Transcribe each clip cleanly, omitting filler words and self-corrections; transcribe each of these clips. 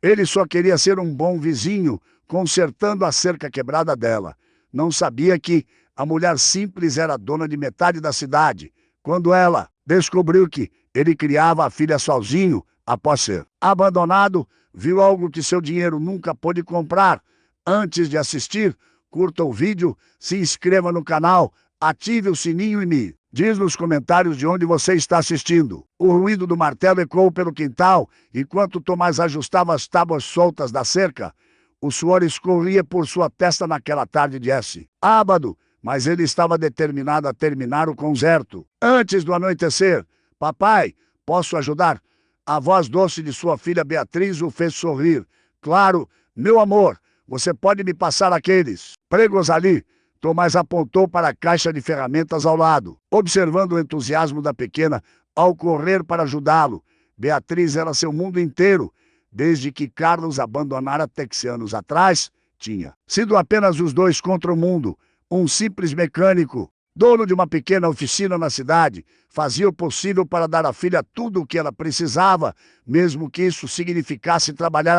Ele só queria ser um bom vizinho, consertando a cerca quebrada dela. Não sabia que a mulher simples era dona de metade da cidade. Quando ela descobriu que ele criava a filha sozinho, após ser abandonado, viu algo que seu dinheiro nunca pôde comprar. Antes de assistir, curta o vídeo, se inscreva no canal, ative o sininho e me diz nos comentários de onde você está assistindo. O ruído do martelo ecoou pelo quintal, enquanto Tomás ajustava as tábuas soltas da cerca. O suor escorria por sua testa naquela tarde de sábado, mas ele estava determinado a terminar o concerto. Antes do anoitecer, papai, posso ajudar? A voz doce de sua filha Beatriz o fez sorrir. Claro, meu amor, você pode me passar aqueles pregos ali? Tomás apontou para a caixa de ferramentas ao lado, observando o entusiasmo da pequena ao correr para ajudá-lo. Beatriz era seu mundo inteiro. Desde que Carlos abandonara Tex anos atrás, tinha sido apenas os dois contra o mundo. Um simples mecânico, dono de uma pequena oficina na cidade, fazia o possível para dar à filha tudo o que ela precisava, mesmo que isso significasse trabalhar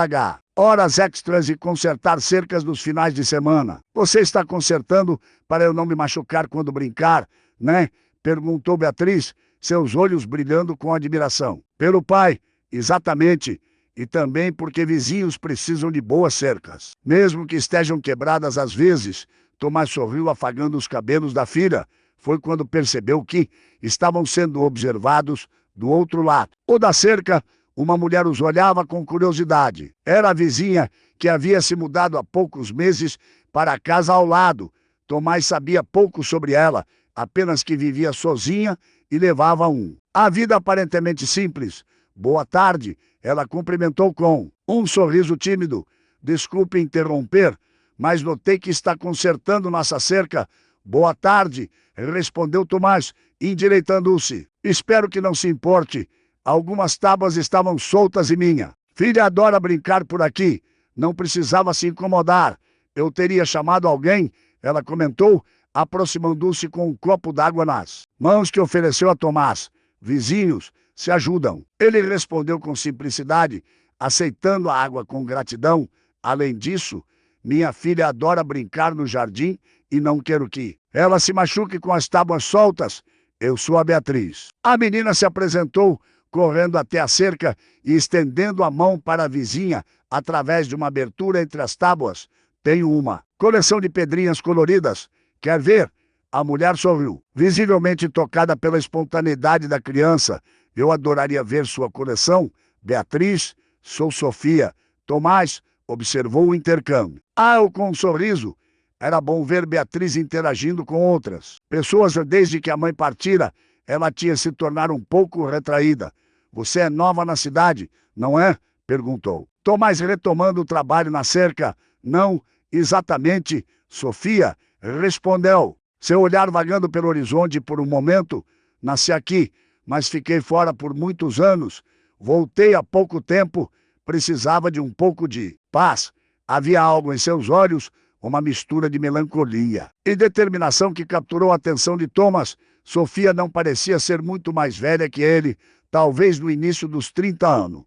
horas extras e consertar cercas nos finais de semana. Você está consertando para eu não me machucar quando brincar, né? Perguntou Beatriz, seus olhos brilhando com admiração. Pelo pai, exatamente. E também porque vizinhos precisam de boas cercas. Mesmo que estejam quebradas às vezes, Tomás sorriu afagando os cabelos da filha. Foi quando percebeu que estavam sendo observados do outro lado. O da cerca, uma mulher os olhava com curiosidade. Era a vizinha que havia se mudado há poucos meses para a casa ao lado. Tomás sabia pouco sobre ela, apenas que vivia sozinha e levava a vida aparentemente simples. Boa tarde, ela cumprimentou com um sorriso tímido. Desculpe interromper, mas notei que está consertando nossa cerca. Boa tarde, respondeu Tomás, endireitando-se. Espero que não se importe. Algumas tábuas estavam soltas e minha filha adora brincar por aqui. Não precisava se incomodar. Eu teria chamado alguém, ela comentou, aproximando-se com um copo d'água nas mãos que ofereceu a Tomás. Vizinhos se ajudam. Ele respondeu com simplicidade, aceitando a água com gratidão. Além disso, minha filha adora brincar no jardim e não quero que ela se machuque com as tábuas soltas. Eu sou a Beatriz. A menina se apresentou, correndo até a cerca e estendendo a mão para a vizinha através de uma abertura entre as tábuas. Tenho uma coleção de pedrinhas coloridas. Quer ver? A mulher sorriu, visivelmente tocada pela espontaneidade da criança. Eu adoraria ver sua coleção. Beatriz, sou Sofia. Tomás observou o intercâmbio. Eu com um sorriso. Era bom ver Beatriz interagindo com outras pessoas. Desde que a mãe partira, ela tinha se tornado um pouco retraída. Você é nova na cidade, não é? Perguntou. Tomás retomando o trabalho na cerca. Não, exatamente, Sofia, respondeu. Seu olhar vagando pelo horizonte por um momento. Nasci aqui, mas fiquei fora por muitos anos. Voltei há pouco tempo. Precisava de um pouco de paz. Havia algo em seus olhos, uma mistura de melancolia e determinação que capturou a atenção de Thomas. Sofia não parecia ser muito mais velha que ele, talvez no início dos 30 anos.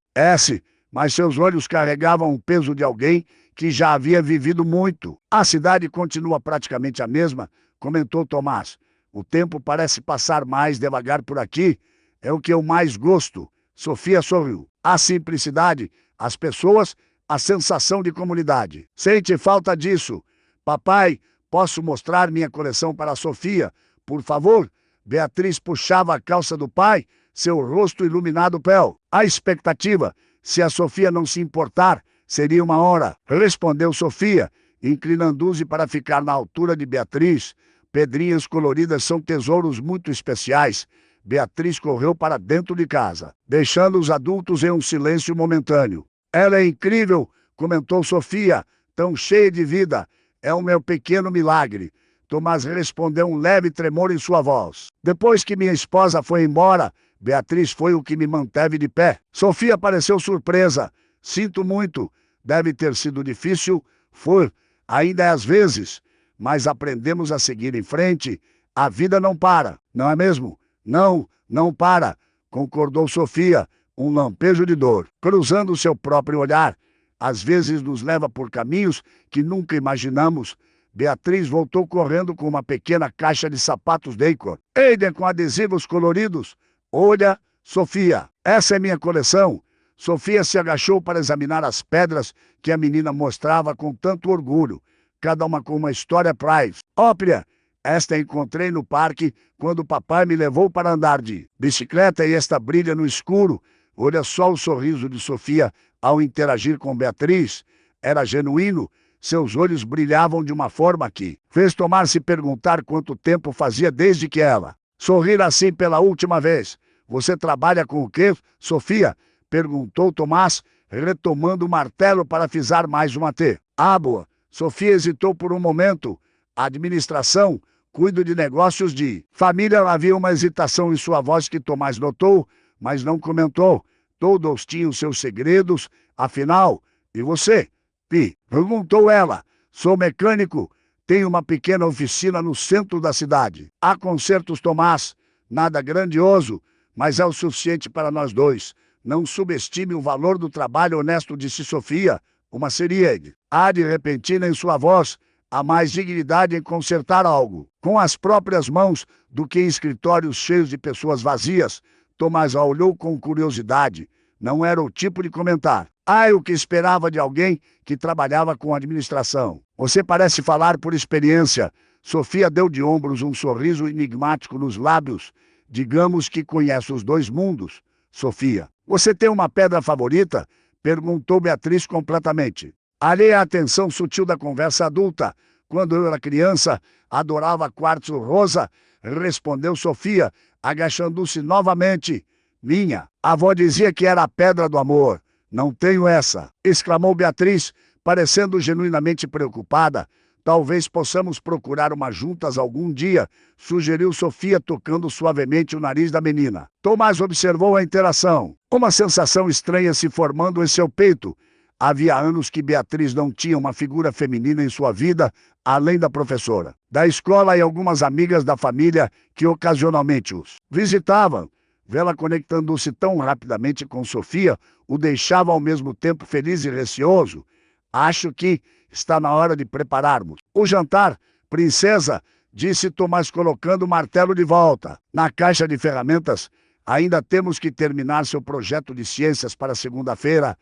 Mas seus olhos carregavam o peso de alguém que já havia vivido muito. A cidade continua praticamente a mesma, comentou Tomás. O tempo parece passar mais devagar por aqui. É o que eu mais gosto. Sofia sorriu. A simplicidade, as pessoas, a sensação de comunidade. Sente falta disso. Papai, posso mostrar minha coleção para a Sofia, por favor? Beatriz puxava a calça do pai, seu rosto iluminado pelo a expectativa. Se a Sofia não se importar, seria uma hora, respondeu Sofia, inclinando-se para ficar na altura de Beatriz. Pedrinhas coloridas são tesouros muito especiais. Beatriz correu para dentro de casa, deixando os adultos em um silêncio momentâneo. Ela é incrível, comentou Sofia, tão cheia de vida. É o meu pequeno milagre. Tomás respondeu um leve tremor em sua voz. Depois que minha esposa foi embora, Beatriz foi o que me manteve de pé. Sofia pareceu surpresa. Sinto muito. Deve ter sido difícil. Foi. Ainda é às vezes. Mas aprendemos a seguir em frente. A vida não para, não é mesmo? Não, não para, concordou Sofia, um lampejo de dor, cruzando seu próprio olhar. às vezes nos leva por caminhos que nunca imaginamos. Beatriz voltou correndo com uma pequena caixa de sapatos Deicor. Aiden com adesivos coloridos. Olha, Sofia, essa é minha coleção. Sofia se agachou para examinar as pedras que a menina mostrava com tanto orgulho, cada uma com uma história Price. Ópria, esta encontrei no parque quando o papai me levou para andar de bicicleta e esta brilha no escuro. Olha só o sorriso de Sofia ao interagir com Beatriz. Era genuíno. Seus olhos brilhavam de uma forma que fez Tomás se perguntar quanto tempo fazia desde que ela sorrira assim pela última vez. Você trabalha com o quê, Sofia? Perguntou Tomás, retomando o martelo para afiar mais uma T. Boa. Sofia hesitou por um momento. Administração, cuido de negócios de família. Havia uma hesitação em sua voz que Tomás notou, mas não comentou. Todos tinham seus segredos, afinal. E você? Pi, perguntou ela. Sou mecânico. Tenho uma pequena oficina no centro da cidade. Há consertos, Tomás. Nada grandioso, mas é o suficiente para nós dois. Não subestime o valor do trabalho honesto, disse Sofia. Uma seriedade. Há de repentina em sua voz. Há mais dignidade em consertar algo com as próprias mãos do que em escritórios cheios de pessoas vazias. Tomás a olhou com curiosidade. Não era o tipo de comentar. O que esperava de alguém que trabalhava com administração. Você parece falar por experiência. Sofia deu de ombros, um sorriso enigmático nos lábios. Digamos que conhece os dois mundos. Sofia, você tem uma pedra favorita? Perguntou Beatriz completamente. Alheia à atenção sutil da conversa adulta. Quando eu era criança, adorava quartzo rosa, respondeu Sofia, agachando-se novamente. Minha avó dizia que era a pedra do amor. Não tenho essa, exclamou Beatriz, parecendo genuinamente preocupada. Talvez possamos procurar uma juntas algum dia, sugeriu Sofia, tocando suavemente o nariz da menina. Tomás observou a interação. Uma sensação estranha se formando em seu peito. Havia anos que Beatriz não tinha uma figura feminina em sua vida, além da professora da escola e algumas amigas da família que ocasionalmente os visitavam. Vê-la conectando-se tão rapidamente com Sofia o deixava ao mesmo tempo feliz e receoso. Acho que está na hora de prepararmos o jantar, princesa, disse Tomás, colocando o martelo de volta na caixa de ferramentas. Ainda temos que terminar seu projeto de ciências para segunda-feira.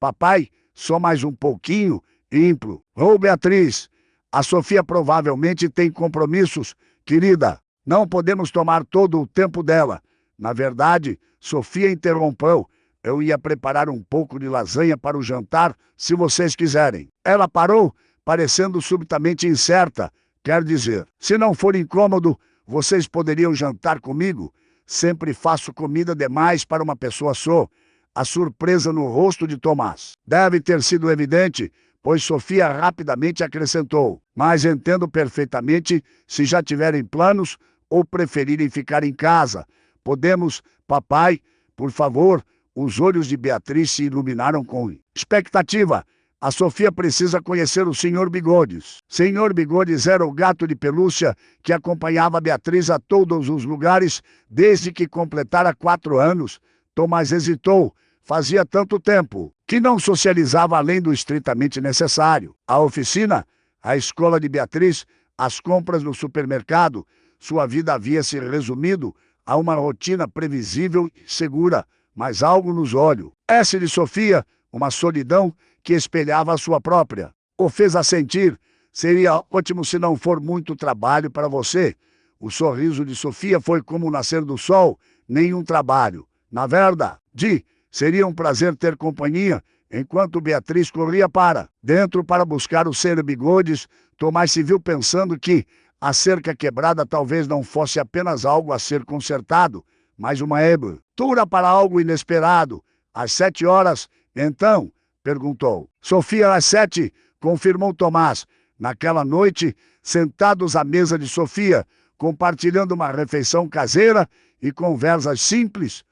Papai, só mais um pouquinho, ímpio. Beatriz, a Sofia provavelmente tem compromissos, querida. Não podemos tomar todo o tempo dela. Na verdade, Sofia interrompeu. Eu ia preparar um pouco de lasanha para o jantar, se vocês quiserem. Ela parou, parecendo subitamente incerta. Quer dizer, se não for incômodo, vocês poderiam jantar comigo? Sempre faço comida demais para uma pessoa só. A surpresa no rosto de Tomás deve ter sido evidente, pois Sofia rapidamente acrescentou. Mas entendo perfeitamente se já tiverem planos ou preferirem ficar em casa. Podemos, papai, por favor. Os olhos de Beatriz se iluminaram com expectativa. A Sofia precisa conhecer o Sr. Bigodes. Sr. Bigodes era o gato de pelúcia que acompanhava Beatriz a todos os lugares desde que completara 4 anos. Tomás hesitou. Fazia tanto tempo que não socializava além do estritamente necessário. A oficina, a escola de Beatriz, as compras no supermercado. Sua vida havia se resumido a uma rotina previsível e segura, mas algo nos olhos. Essa de Sofia, uma solidão que espelhava a sua própria. O fez a sentir. Seria ótimo se não for muito trabalho para você. O sorriso de Sofia foi como o nascer do sol. Nenhum trabalho. Na verdade, seria um prazer ter companhia. Enquanto Beatriz corria para dentro para buscar o Sr. Bigodes, Tomás se viu pensando que a cerca quebrada talvez não fosse apenas algo a ser consertado, mas uma abertura para algo inesperado. Às 7 horas, então, perguntou. Sofia, às 7, confirmou Tomás. Naquela noite, sentados à mesa de Sofia, compartilhando uma refeição caseira e conversas simples,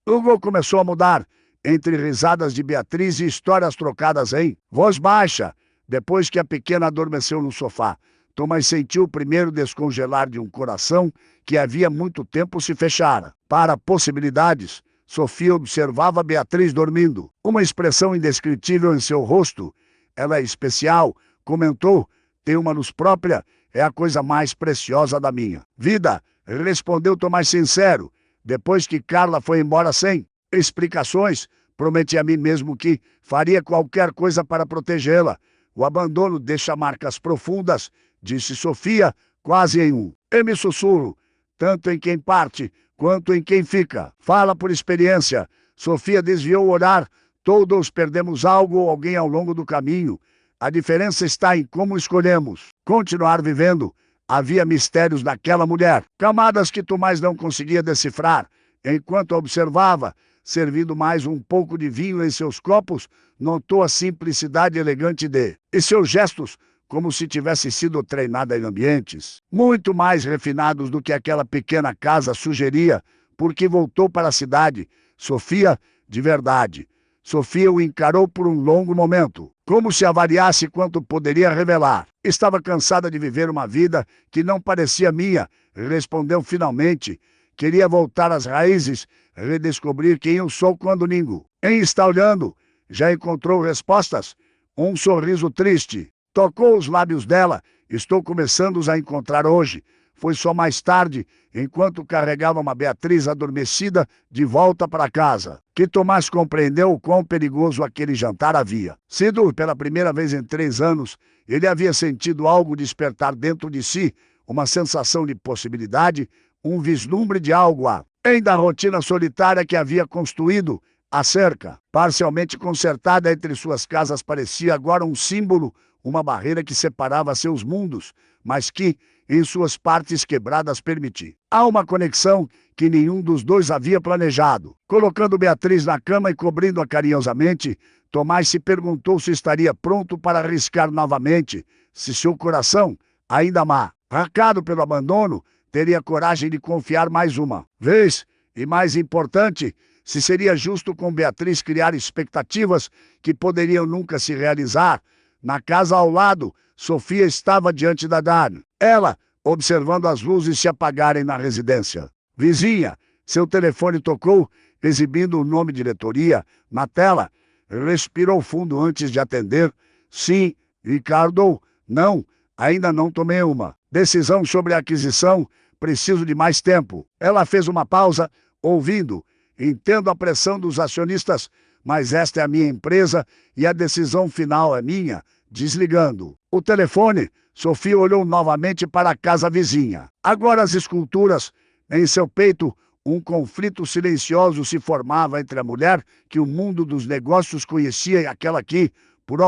Hugo começou a mudar, entre risadas de Beatriz e histórias trocadas em voz baixa. Depois que a pequena adormeceu no sofá, Tomás sentiu o primeiro descongelar de um coração que havia muito tempo se fechara para possibilidades. Sofia observava Beatriz dormindo. Uma expressão indescritível em seu rosto. Ela é especial, comentou. Tem uma luz própria, é a coisa mais preciosa da minha vida, respondeu Tomás sincero. Depois que Carla foi embora sem explicações, prometi a mim mesmo que faria qualquer coisa para protegê-la. O abandono deixa marcas profundas, disse Sofia, quase em um sussurro, tanto em quem parte quanto em quem fica. Fala por experiência. Sofia desviou o olhar. Todos perdemos algo ou alguém ao longo do caminho. A diferença está em como escolhemos continuar vivendo. Havia mistérios naquela mulher, camadas que Tomás não conseguia decifrar. Enquanto observava, servindo mais um pouco de vinho em seus copos, notou a simplicidade elegante e seus gestos, como se tivesse sido treinada em ambientes muito mais refinados do que aquela pequena casa sugeria, porque voltou para a cidade. Sofia, de verdade. Sofia o encarou por um longo momento, como se avaliasse quanto poderia revelar. Estava cansada de viver uma vida que não parecia minha, respondeu finalmente. Queria voltar às raízes, redescobrir quem eu sou quando ninguém está olhando. Já encontrou respostas? Um sorriso triste tocou os lábios dela. Estou começando-os a encontrar hoje. Foi só mais tarde, enquanto carregava uma Beatriz adormecida de volta para casa, que Tomás compreendeu o quão perigoso aquele jantar havia sido. Pela primeira vez em 3 anos, ele havia sentido algo despertar dentro de si, uma sensação de possibilidade, um vislumbre de algo além da rotina solitária que havia construído. A cerca, parcialmente consertada entre suas casas, parecia agora um símbolo, uma barreira que separava seus mundos, mas que, em suas partes quebradas, permitia há uma conexão que nenhum dos dois havia planejado. Colocando Beatriz na cama e cobrindo-a carinhosamente, Tomás se perguntou se estaria pronto para arriscar novamente, se seu coração, ainda marcado pelo abandono, teria coragem de confiar mais uma vez, e mais importante, se seria justo com Beatriz criar expectativas que poderiam nunca se realizar. Na casa ao lado, Sofia estava diante da Dani. Ela, observando as luzes se apagarem na residência vizinha. Seu telefone tocou, exibindo o nome diretoria na tela. Respirou fundo antes de atender. Sim, Ricardo. Não, ainda não tomei uma decisão sobre a aquisição. Preciso de mais tempo. Ela fez uma pausa, ouvindo. Entendo a pressão dos acionistas, mas esta é a minha empresa e a decisão final é minha. Desligando o telefone, Sofia olhou novamente para a casa vizinha. Agora as esculturas. Em seu peito, um conflito silencioso se formava entre a mulher que o mundo dos negócios conhecia e aquela que, por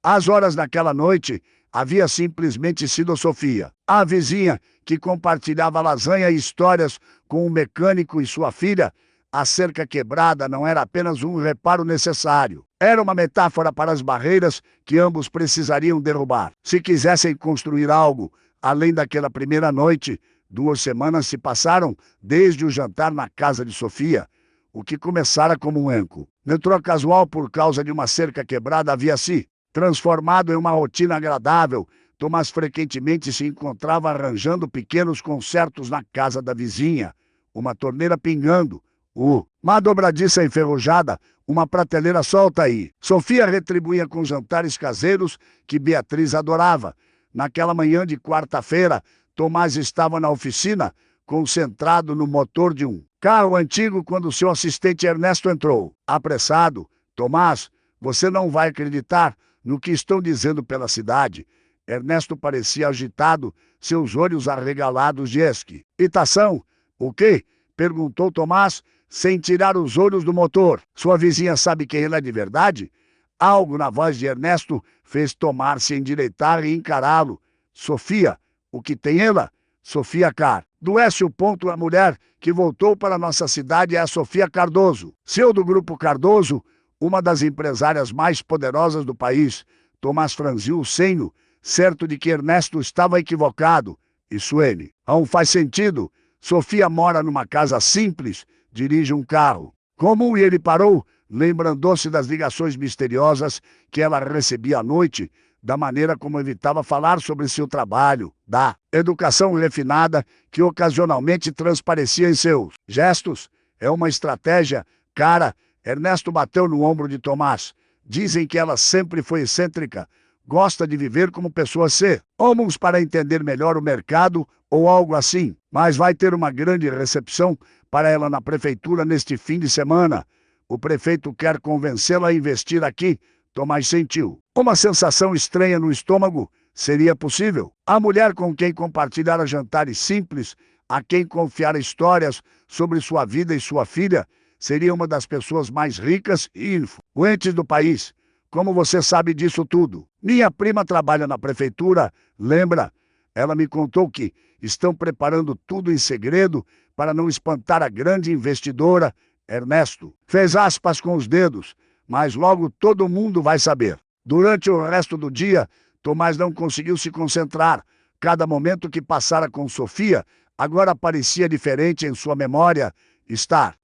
as horas daquela noite, havia simplesmente sido Sofia. A vizinha, que compartilhava lasanha e histórias com um mecânico e sua filha. A cerca quebrada não era apenas um reparo necessário. Era uma metáfora para as barreiras que ambos precisariam derrubar. Se quisessem construir algo, além daquela primeira noite, 2 semanas se passaram desde o jantar na casa de Sofia. O que começara como um encontro casual por causa de uma cerca quebrada havia se transformado em uma rotina agradável. Tomás frequentemente se encontrava arranjando pequenos concertos na casa da vizinha. Uma torneira pingando, uma dobradiça enferrujada, uma prateleira solta aí. Sofia retribuía com jantares caseiros que Beatriz adorava. Naquela manhã de quarta-feira, Tomás estava na oficina, concentrado no motor de um carro antigo, quando seu assistente Ernesto entrou. Apressado, Tomás, você não vai acreditar no que estão dizendo pela cidade. Ernesto parecia agitado, seus olhos arregalados de excitação. O quê? Perguntou Tomás, sem tirar os olhos do motor. Sua vizinha sabe quem ela é de verdade? Algo na voz de Ernesto fez Tomás se endireitar e encará-lo. Sofia, o que tem ela? Sofia Cardoso. A mulher que voltou para nossa cidade é a Sofia Cardoso. CEO do Grupo Cardoso, uma das empresárias mais poderosas do país. Tomás franziu o senho, certo de que Ernesto estava equivocado. Isso ele não faz sentido. Sofia mora numa casa simples, dirige um carro comum e ele parou, lembrando-se das ligações misteriosas que ela recebia à noite, da maneira como evitava falar sobre seu trabalho, da educação refinada que ocasionalmente transparecia em seus gestos. É uma estratégia, cara. Ernesto bateu no ombro de Tomás. Dizem que ela sempre foi excêntrica. Gosta de viver como pessoa C. Homens para entender melhor o mercado ou algo assim. Mas vai ter uma grande recepção para ela na prefeitura neste fim de semana. O prefeito quer convencê-la a investir aqui. Tomás sentiu uma sensação estranha no estômago. Seria possível? A mulher com quem compartilhara jantares simples, a quem confiara histórias sobre sua vida e sua filha, seria uma das pessoas mais ricas e influentes do país. Como você sabe disso tudo? Minha prima trabalha na prefeitura, lembra? Ela me contou que estão preparando tudo em segredo para não espantar a grande investidora. Ernesto fez aspas com os dedos, mas logo todo mundo vai saber. Durante o resto do dia, Tomás não conseguiu se concentrar. Cada momento que passara com Sofia, agora parecia diferente em sua memória.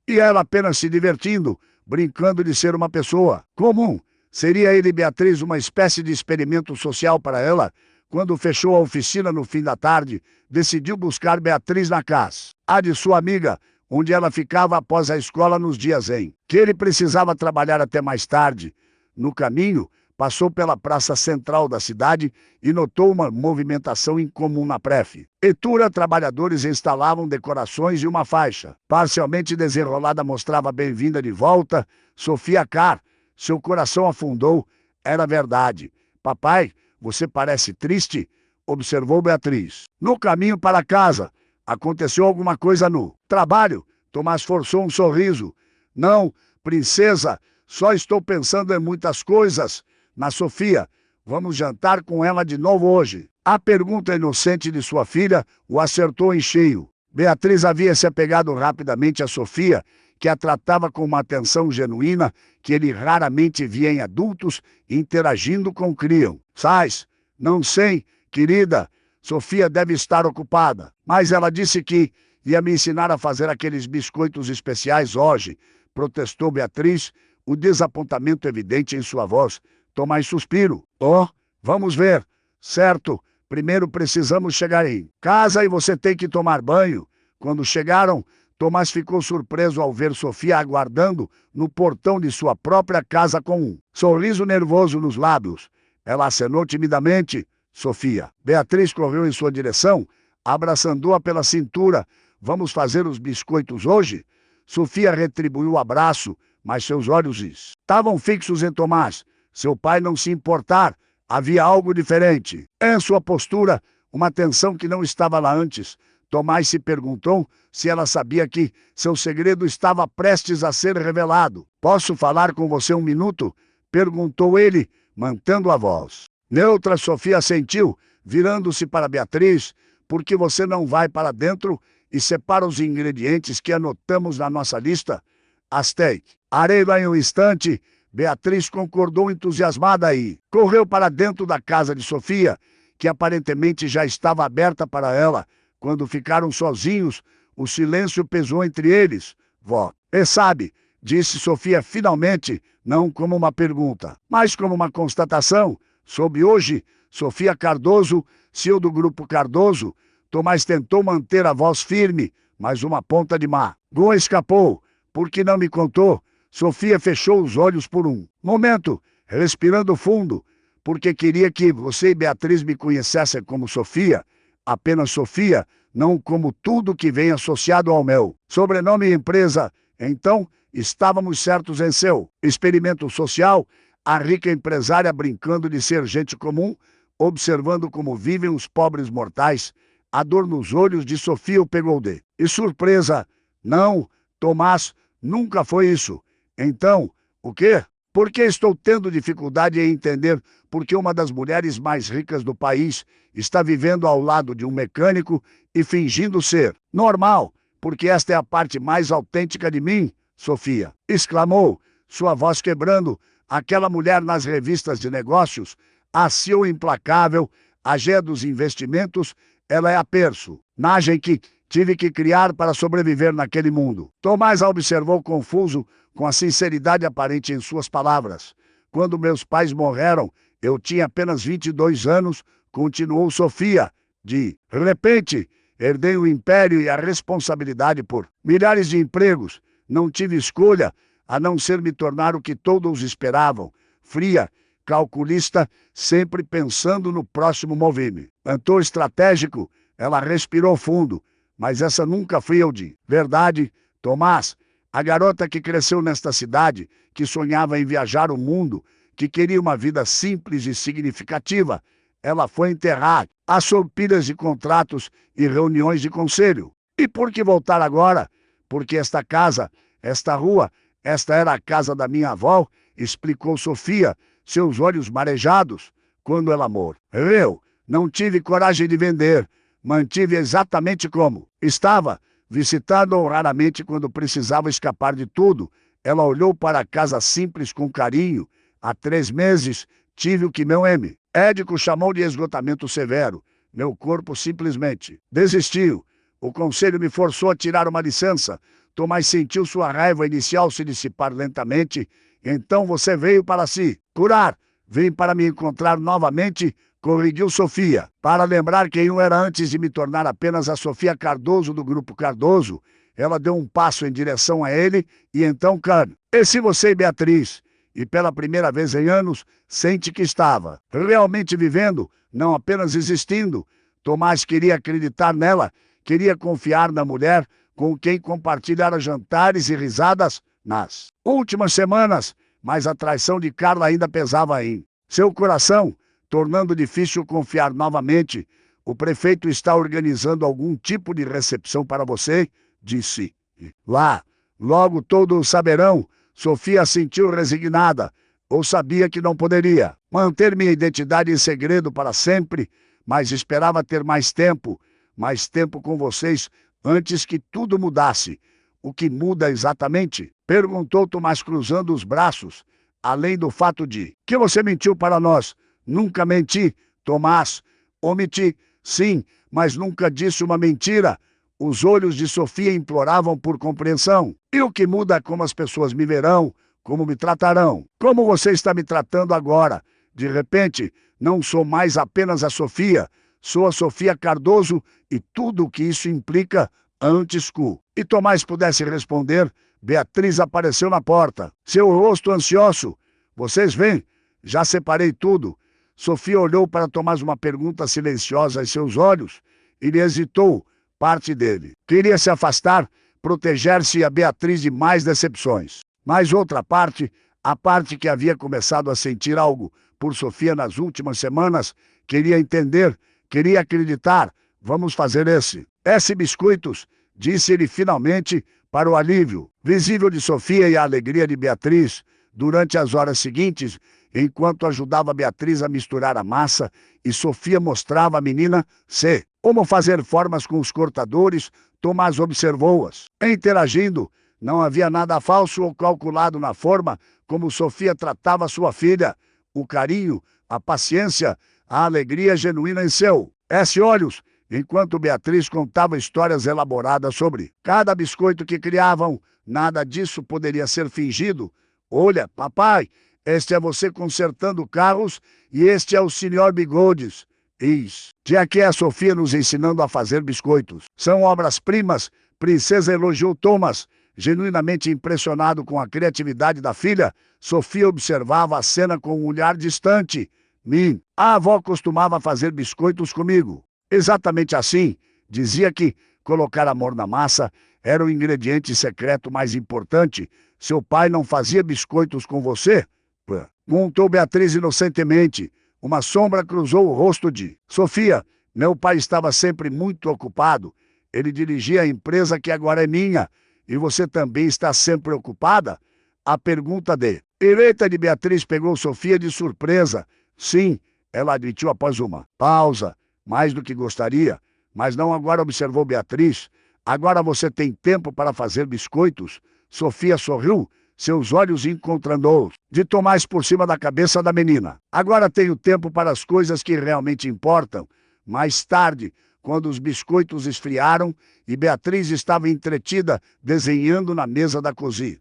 E ela apenas se divertindo, brincando de ser uma pessoa comum. Seria ele e Beatriz uma espécie de experimento social para ela? Quando fechou a oficina no fim da tarde, decidiu buscar Beatriz na casa de sua amiga, onde ela ficava após a escola nos dias em que ele precisava trabalhar até mais tarde. No caminho, passou pela praça central da cidade e notou uma movimentação incomum na prefeitura. Trabalhadores instalavam decorações e uma faixa parcialmente desenrolada mostrava bem-vinda de volta, Sofia Carr. Seu coração afundou. Era verdade. Papai, você parece triste, observou Beatriz. No caminho para casa, aconteceu alguma coisa no trabalho? Tomás forçou um sorriso. Não, princesa, só estou pensando em muitas coisas. Na Sofia, vamos jantar com ela de novo hoje. A pergunta inocente de sua filha o acertou em cheio. Beatriz havia se apegado rapidamente a Sofia, que a tratava com uma atenção genuína que ele raramente via em adultos interagindo com crianças. Não sei, querida, Sofia deve estar ocupada, mas ela disse que ia me ensinar a fazer aqueles biscoitos especiais hoje, protestou Beatriz, o desapontamento evidente em sua voz. Tomás suspiro. Oh, vamos ver. Certo, primeiro precisamos chegar em casa e você tem que tomar banho. Quando chegaram, Tomás ficou surpreso ao ver Sofia aguardando no portão de sua própria casa com um sorriso nervoso nos lábios. Ela acenou timidamente. Sofia. Beatriz correu em sua direção, abraçando-a pela cintura. Vamos fazer os biscoitos hoje? Sofia retribuiu o abraço, mas seus olhos estavam fixos em Tomás. Seu pai não se importar. Havia algo diferente em sua postura, uma tensão que não estava lá antes. Tomás se perguntou se ela sabia que seu segredo estava prestes a ser revelado. Posso falar com você um minuto? Perguntou ele, mantendo a voz neutra. Sofia assentiu, virando-se para Beatriz. Por que você não vai para dentro e separa os ingredientes que anotamos na nossa lista? Aztec. Arei lá em um instante. Beatriz concordou entusiasmada e correu para dentro da casa de Sofia, que aparentemente já estava aberta para ela. Quando ficaram sozinhos, o silêncio pesou entre eles. Vó, sabe, disse Sofia finalmente, não como uma pergunta, mas como uma constatação. Soube hoje, Sofia Cardoso, CEO do Grupo Cardoso. Tomás tentou manter a voz firme, mas uma ponta de mágoa escapou. Por que não me contou? Sofia fechou os olhos por um momento, respirando fundo, porque queria que você e Beatriz me conhecessem como Sofia, apenas Sofia, não como tudo que vem associado ao meu sobrenome e empresa. Então, estávamos certos em seu experimento social, a rica empresária brincando de ser gente comum, observando como vivem os pobres mortais. A dor nos olhos de Sofia o pegou e surpresa. Não, Tomás, nunca foi isso. Então, o quê? Por que estou tendo dificuldade em entender por que uma das mulheres mais ricas do país está vivendo ao lado de um mecânico e fingindo ser normal? Porque esta é a parte mais autêntica de mim, Sofia, exclamou, sua voz quebrando. Aquela mulher nas revistas de negócios, a CEO implacável, a G dos investimentos, ela é a personagem que tive que criar para sobreviver naquele mundo. Tomás a observou confuso, com a sinceridade aparente em suas palavras. Quando meus pais morreram, eu tinha apenas 22 anos, continuou Sofia. De repente, herdei o império e a responsabilidade por milhares de empregos. Não tive escolha a não ser me tornar o que todos esperavam, fria, calculista, sempre pensando no próximo movimento. Cantor estratégico, ela respirou fundo, mas essa nunca fui eu de verdade, Tomás. A garota que cresceu nesta cidade, que sonhava em viajar o mundo, que queria uma vida simples e significativa, ela foi enterrar às sorpilhas de contratos e reuniões de conselho. E por que voltar agora? Porque esta casa, esta rua, esta era a casa da minha avó, explicou Sofia, seus olhos marejados, quando ela morreu. Eu não tive coragem de vender, mantive exatamente como estava, visitando-o raramente quando precisava escapar de tudo. Ela olhou para a casa simples com carinho. Há 3 meses, tive o que meu médico chamou de esgotamento severo. Meu corpo simplesmente desistiu. O conselho me forçou a tirar uma licença. Tomás sentiu sua raiva inicial se dissipar lentamente. Então você veio para se curar. Vim para me encontrar novamente, corrigiu Sofia, para lembrar quem eu era antes de me tornar apenas a Sofia Cardoso do Grupo Cardoso. Ela deu um passo em direção a ele e então, e se você e Beatriz, e pela primeira vez em anos, sente que estava realmente vivendo, não apenas existindo. Tomás queria acreditar nela, queria confiar na mulher com quem compartilhara jantares e risadas nas últimas semanas, mas a traição de Carla ainda pesava em seu coração, tornando difícil confiar novamente. O prefeito está organizando algum tipo de recepção para você, disse. Lá, logo todos saberão. Sofia sentiu resignada, ou sabia que não poderia manter minha identidade em segredo para sempre, mas esperava ter mais tempo com vocês antes que tudo mudasse. O que muda exatamente? Perguntou Tomás cruzando os braços, além do fato de que você mentiu para nós. Nunca menti, Tomás. Omiti, sim, mas nunca disse uma mentira. Os olhos de Sofia imploravam por compreensão. E o que muda é como as pessoas me verão, como me tratarão. Como você está me tratando agora. De repente, não sou mais apenas a Sofia. Sou a Sofia Cardoso e tudo o que isso implica antes que e Tomás pudesse responder, Beatriz apareceu na porta. Seu rosto ansioso. Vocês veem? Já separei tudo. Sofia olhou para Tomás, uma pergunta silenciosa em seus olhos. Ele hesitou. Parte dele queria se afastar, proteger-se a Beatriz de mais decepções. Mas outra parte, a parte que havia começado a sentir algo por Sofia nas últimas semanas, queria entender, queria acreditar. Vamos fazer esse biscoitos, disse ele finalmente, para o alívio visível de Sofia e a alegria de Beatriz. Durante as horas seguintes, enquanto ajudava Beatriz a misturar a massa e Sofia mostrava à menina como fazer formas com os cortadores, Tomás observou-as. Interagindo, não havia nada falso ou calculado na forma como Sofia tratava sua filha. O carinho, a paciência, a alegria genuína em seus olhos, enquanto Beatriz contava histórias elaboradas sobre cada biscoito que criavam. Nada disso poderia ser fingido. Olha, papai, este é você consertando carros e este é o Sr. Bigodes. De aqui é a Sofia nos ensinando a fazer biscoitos. São obras-primas, princesa, elogiou Thomas, genuinamente impressionado com a criatividade da filha. Sofia observava a cena com um olhar distante. A avó costumava fazer biscoitos comigo. Exatamente assim. Dizia que colocar amor na massa era o ingrediente secreto mais importante. Seu pai não fazia biscoitos com você? Montou Beatriz inocentemente. Uma sombra cruzou o rosto de Sofia. Meu pai estava sempre muito ocupado. Ele dirigia a empresa que agora é minha. E você também está sempre ocupada? A pergunta direita de Beatriz pegou Sofia de surpresa. Sim, ela admitiu após uma pausa. Mais do que gostaria. Mas não agora, observou Beatriz. Agora você tem tempo para fazer biscoitos? Sofia sorriu, seus olhos encontrando-os de Tomás por cima da cabeça da menina. Agora tenho tempo para as coisas que realmente importam. Mais tarde, quando os biscoitos esfriaram e Beatriz estava entretida desenhando na mesa da cozinha.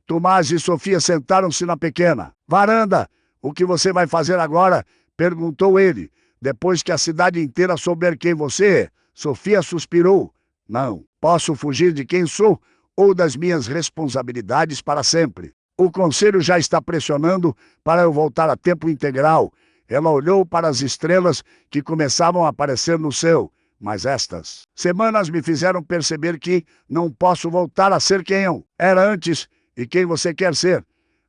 Tomás e Sofia sentaram-se na pequena varanda. O que você vai fazer agora? Perguntou ele. Depois que a cidade inteira souber quem você é. Sofia suspirou. Não posso fugir de quem sou. ou das minhas responsabilidades para sempre. O conselho já está pressionando para eu voltar a tempo integral. Ela olhou para as estrelas que começavam a aparecer no céu, mas estas semanas me fizeram perceber que não posso voltar a ser quem eu era antes e quem você quer ser.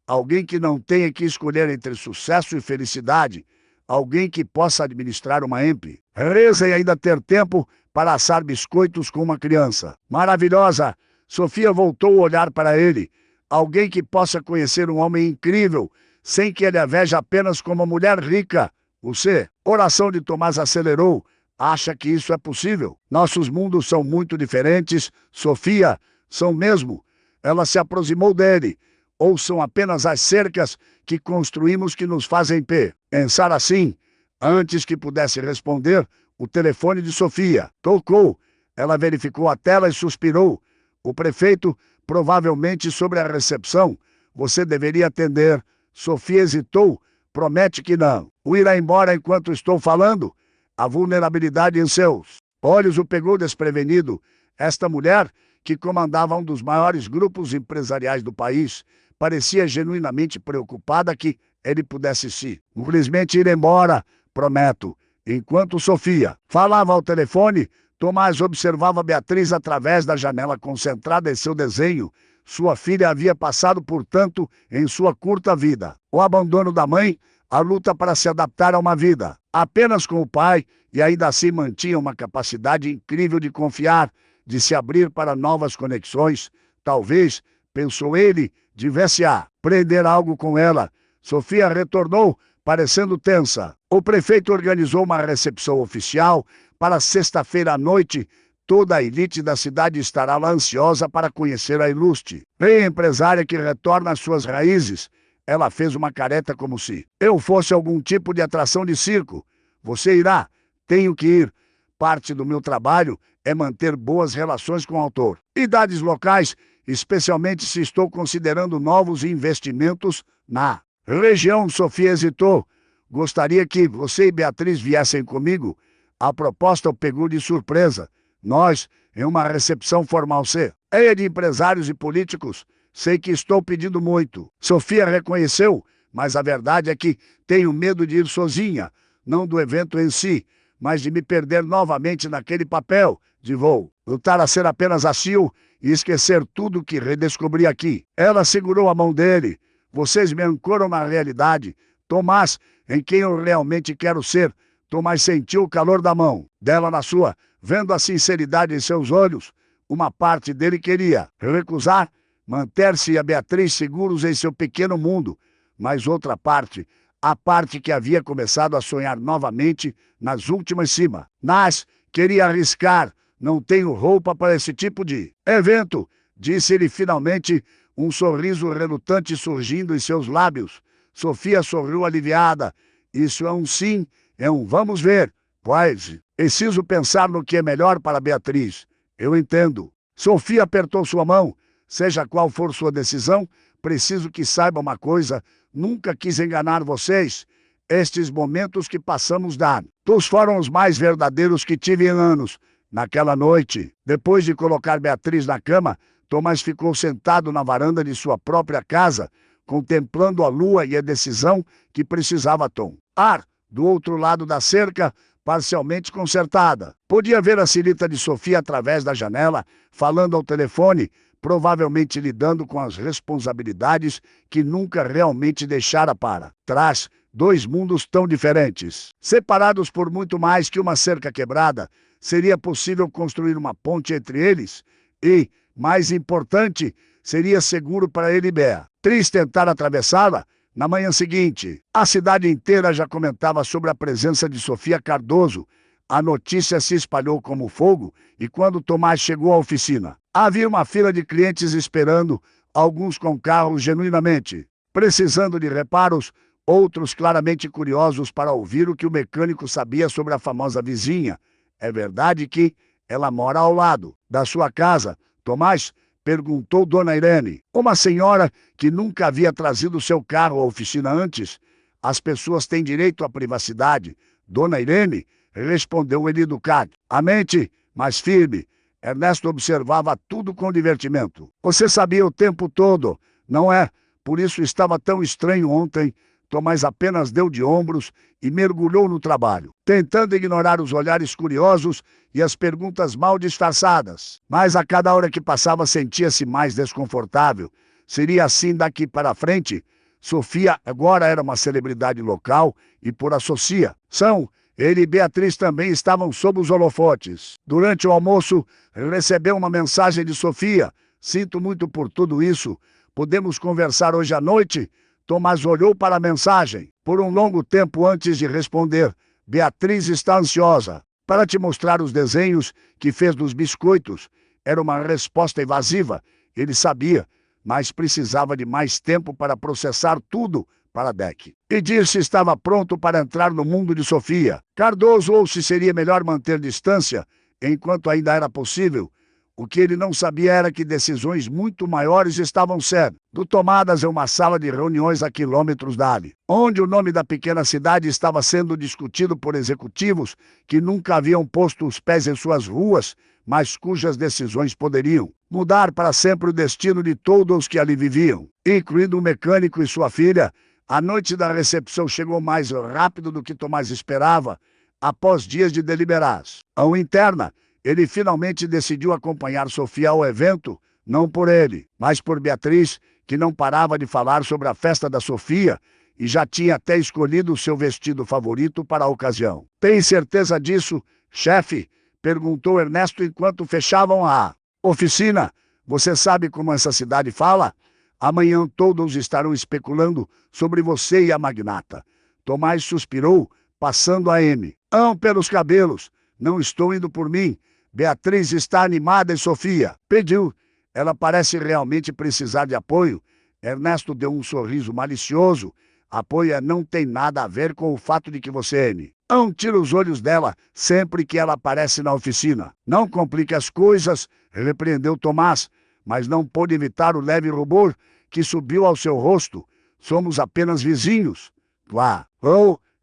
Alguém que não tenha que escolher entre sucesso e felicidade. Alguém que possa administrar uma empresa e ainda ter tempo para assar biscoitos com uma criança. Maravilhosa! Sofia voltou a olhar para ele. Alguém que possa conhecer um homem incrível, sem que ele a veja apenas como uma mulher rica. Você, oração de Tomás acelerou. Acha que isso é possível? Nossos mundos são muito diferentes. Sofia, são mesmo. Ela se aproximou dele. Ou são apenas as cercas que construímos que nos fazem pensar assim? Antes que pudesse responder, o telefone de Sofia tocou. Ela verificou a tela e suspirou. O prefeito, provavelmente sobre a recepção. Você deveria atender. Sofia hesitou. Promete que não. O irá embora enquanto estou falando? A vulnerabilidade em seus olhos o pegou desprevenido. Esta mulher, que comandava um dos maiores grupos empresariais do país, parecia genuinamente preocupada que ele pudesse simplesmente ir embora, prometo. Enquanto Sofia falava ao telefone, Tomás observava Beatriz através da janela concentrada em seu desenho. Sua filha havia passado por tanto em sua curta vida. O abandono da mãe, a luta para se adaptar a uma vida apenas com o pai, e ainda assim mantinha uma capacidade incrível de confiar, de se abrir para novas conexões. Talvez, pensou ele, devesse aprender algo com ela. Sofia retornou, parecendo tensa. O prefeito organizou uma recepção oficial para sexta-feira à noite. Toda a elite da cidade estará lá ansiosa para conhecer a ilustre empresária que retorna às suas raízes. Ela fez uma careta como se eu fosse algum tipo de atração de circo. Você irá. Tenho que ir. Parte do meu trabalho é manter boas relações com autoridades locais, especialmente se estou considerando novos investimentos na região. Sofia hesitou. Gostaria que você e Beatriz viessem comigo. A proposta o pegou de surpresa. Nós, em uma recepção formal cheia de empresários e políticos, sei que estou pedindo muito. Sofia reconheceu, mas a verdade é que tenho medo de ir sozinha, não do evento em si, mas de me perder novamente naquele papel de vou lutar a ser apenas a Sil e esquecer tudo que redescobri aqui. Ela segurou a mão dele. Vocês me ancoram na realidade. Tomás, em quem eu realmente quero ser. Tomás sentiu o calor da mão dela na sua, vendo a sinceridade em seus olhos. Uma parte dele queria recusar, manter-se e a Beatriz seguros em seu pequeno mundo, mas outra parte, a parte que havia começado a sonhar novamente nas últimas semanas, queria arriscar. Não tenho roupa para esse tipo de evento, disse ele finalmente, um sorriso relutante surgindo em seus lábios. Sofia sorriu aliviada. Isso é um sim, é um vamos ver. Quase. Preciso pensar no que é melhor para Beatriz. Eu entendo. Sofia apertou sua mão. Seja qual for sua decisão, preciso que saiba uma coisa. Nunca quis enganar vocês. Estes momentos que passamos juntos foram os mais verdadeiros que tive em anos. Naquela noite, depois de colocar Beatriz na cama, Tomás ficou sentado na varanda de sua própria casa, contemplando a lua e a decisão que precisava tomar. Do outro lado da cerca, parcialmente consertada, podia ver a silhueta de Sofia através da janela, falando ao telefone, provavelmente lidando com as responsabilidades que nunca realmente deixara para trás. Dois mundos tão diferentes, separados por muito mais que uma cerca quebrada. Seria possível construir uma ponte entre eles e, mais importante, seria seguro para ele e Beatriz tentar atravessá-la. Na manhã seguinte, a cidade inteira já comentava sobre a presença de Sofia Cardoso. A notícia se espalhou como fogo e quando Tomás chegou à oficina, havia uma fila de clientes esperando, alguns com carros genuinamente precisando de reparos, outros claramente curiosos para ouvir o que o mecânico sabia sobre a famosa vizinha. É verdade que ela mora ao lado da sua casa, Tomás? Perguntou Dona Irene, uma senhora que nunca havia trazido seu carro à oficina antes. As pessoas têm direito à privacidade. Dona Irene, respondeu ele educado. A mente, mas firme. Ernesto observava tudo com divertimento. Você sabia o tempo todo, não é? Por isso estava tão estranho ontem. Tomás apenas deu de ombros e mergulhou no trabalho, tentando ignorar os olhares curiosos e as perguntas mal disfarçadas. Mas a cada hora que passava sentia-se mais desconfortável. Seria assim daqui para frente? Sofia agora era uma celebridade local e por associação, ele e Beatriz também estavam sob os holofotes. Durante o almoço, recebeu uma mensagem de Sofia. Sinto muito por tudo isso. Podemos conversar hoje à noite? Tomás olhou para a mensagem por um longo tempo antes de responder. Beatriz está ansiosa para te mostrar os desenhos que fez dos biscoitos. Era uma resposta evasiva. Ele sabia, mas precisava de mais tempo para processar tudo para Beck. E disse se estava pronto para entrar no mundo de Sofia. Cardoso ou se seria melhor manter distância enquanto ainda era possível. O que ele não sabia era que decisões muito maiores estavam sendo tomadas em uma sala de reuniões a quilômetros dali, onde o nome da pequena cidade estava sendo discutido por executivos que nunca haviam posto os pés em suas ruas, mas cujas decisões poderiam mudar para sempre o destino de todos os que ali viviam, incluindo o mecânico e sua filha. A noite da recepção chegou mais rápido do que Tomás esperava, após dias de deliberação interna. Ele finalmente decidiu acompanhar Sofia ao evento, não por ele, mas por Beatriz, que não parava de falar sobre a festa da Sofia e já tinha até escolhido o seu vestido favorito para a ocasião. Tem certeza disso, chefe? Perguntou Ernesto enquanto fechavam a oficina. Você sabe como essa cidade fala? Amanhã todos estarão especulando sobre você e a magnata. Tomás suspirou, passando a M. Pelos cabelos. Não estou indo por mim. Beatriz está animada e Sofia pediu. Ela parece realmente precisar de apoio. Ernesto deu um sorriso malicioso. Apoio não tem nada a ver com o fato de que você tira os olhos dela sempre que ela aparece na oficina. Não complique as coisas, repreendeu Tomás, mas não pôde evitar o leve rubor que subiu ao seu rosto. Somos apenas vizinhos.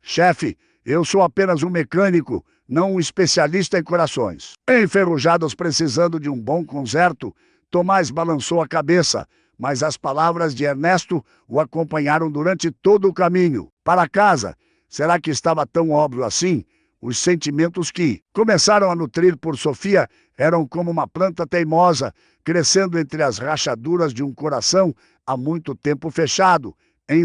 Chefe, eu sou apenas um mecânico, não um especialista em corações. Enferrujados precisando de um bom conserto, Tomás balançou a cabeça, mas as palavras de Ernesto o acompanharam durante todo o caminho. Para casa, será que estava tão óbvio assim? Os sentimentos que começaram a nutrir por Sofia eram como uma planta teimosa, crescendo entre as rachaduras de um coração há muito tempo fechado. Em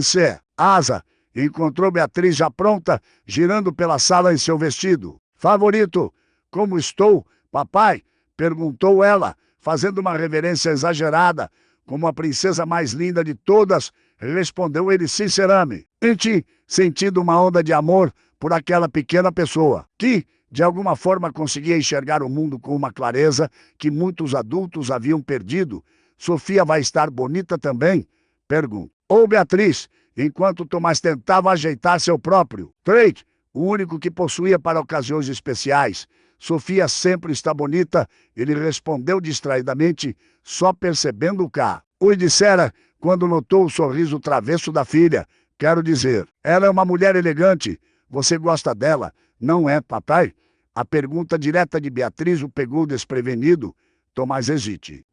asa, encontrou Beatriz já pronta, girando pela sala em seu vestido favorito. Como estou, papai? Perguntou ela, fazendo uma reverência exagerada. Como a princesa mais linda de todas, respondeu ele sinceramente, sentindo uma onda de amor por aquela pequena pessoa, que, de alguma forma, conseguia enxergar o mundo com uma clareza que muitos adultos haviam perdido. Sofia vai estar bonita também? Perguntou Beatriz, enquanto Tomás tentava ajeitar seu próprio trade, o único que possuía para ocasiões especiais. Sofia sempre está bonita, ele respondeu distraidamente, só percebendo o que o dissera quando notou o sorriso travesso da filha. Quero dizer, ela é uma mulher elegante. Você gosta dela, não é, papai? A pergunta direta de Beatriz o pegou desprevenido. Tomás hesite.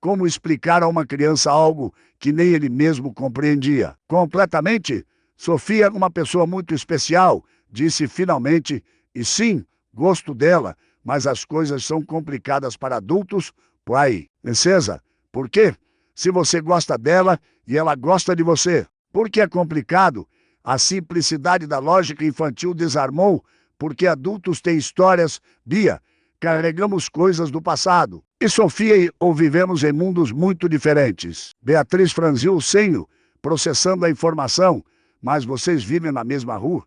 Como explicar a uma criança algo que nem ele mesmo compreendia? Completamente? Sofia é uma pessoa muito especial, disse finalmente, e sim, gosto dela, mas as coisas são complicadas para adultos. Princesa, por quê? Se você gosta dela e ela gosta de você. Por que é complicado? A simplicidade da lógica infantil desarmou, porque adultos têm histórias, Bia, carregamos coisas do passado. E Sofia e eu vivemos em mundos muito diferentes. Beatriz franziu o senho, processando a informação. Mas vocês vivem na mesma rua?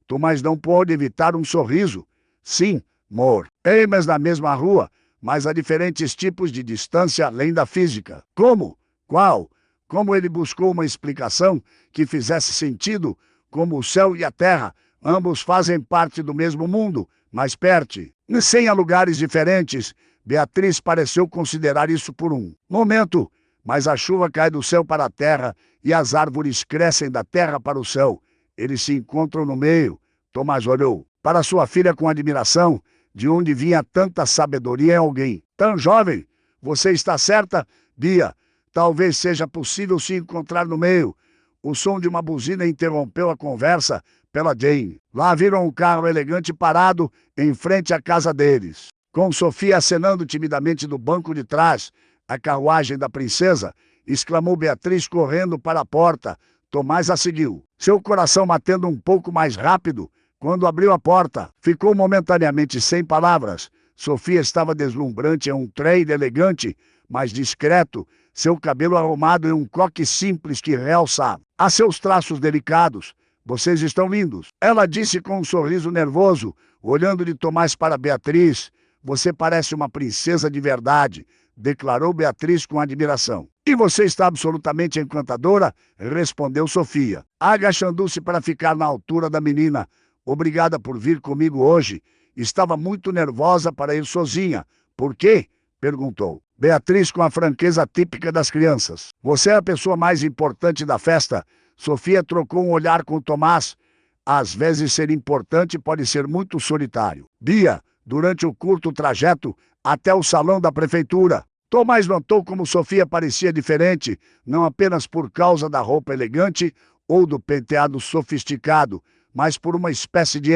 Tomás não pôde evitar um sorriso. Sim, amor. Mas na mesma rua, mas há diferentes tipos de distância além da física. Como? Qual? Como ele buscou uma explicação que fizesse sentido, como o céu e a terra, ambos fazem parte do mesmo mundo, mas perto, sem lugares diferentes. Beatriz pareceu considerar isso por um momento, mas a chuva cai do céu para a terra e as árvores crescem da terra para o céu. Eles se encontram no meio. Tomás olhou para sua filha com admiração. de onde vinha tanta sabedoria em alguém tão jovem. Você está certa, Bia? Talvez seja possível se encontrar no meio. O som de uma buzina interrompeu a conversa pela Jane. Lá viram um carro elegante parado em frente à casa deles, com Sofia acenando timidamente do banco de trás. A carruagem da princesa, exclamou Beatriz correndo para a porta. Tomás a seguiu, seu coração batendo um pouco mais rápido. Quando abriu a porta, ficou momentaneamente sem palavras. Sofia estava deslumbrante em um traje elegante, mas discreto, seu cabelo arrumado em um coque simples que realçava a seus traços delicados. Vocês estão lindos, ela disse com um sorriso nervoso, olhando de Tomás para Beatriz. Você parece uma princesa de verdade, declarou Beatriz com admiração. E você está absolutamente encantadora, respondeu Sofia, agachando-se para ficar na altura da menina. Obrigada por vir comigo hoje. Estava muito nervosa para ir sozinha. Por quê? Perguntou Beatriz com a franqueza típica das crianças. Você é a pessoa mais importante da festa. Sofia trocou um olhar com Tomás. Às vezes ser importante pode ser muito solitário. Bia, durante o curto trajeto até o salão da prefeitura, Tomás notou como Sofia parecia diferente, não apenas por causa da roupa elegante ou do penteado sofisticado, mas por uma espécie de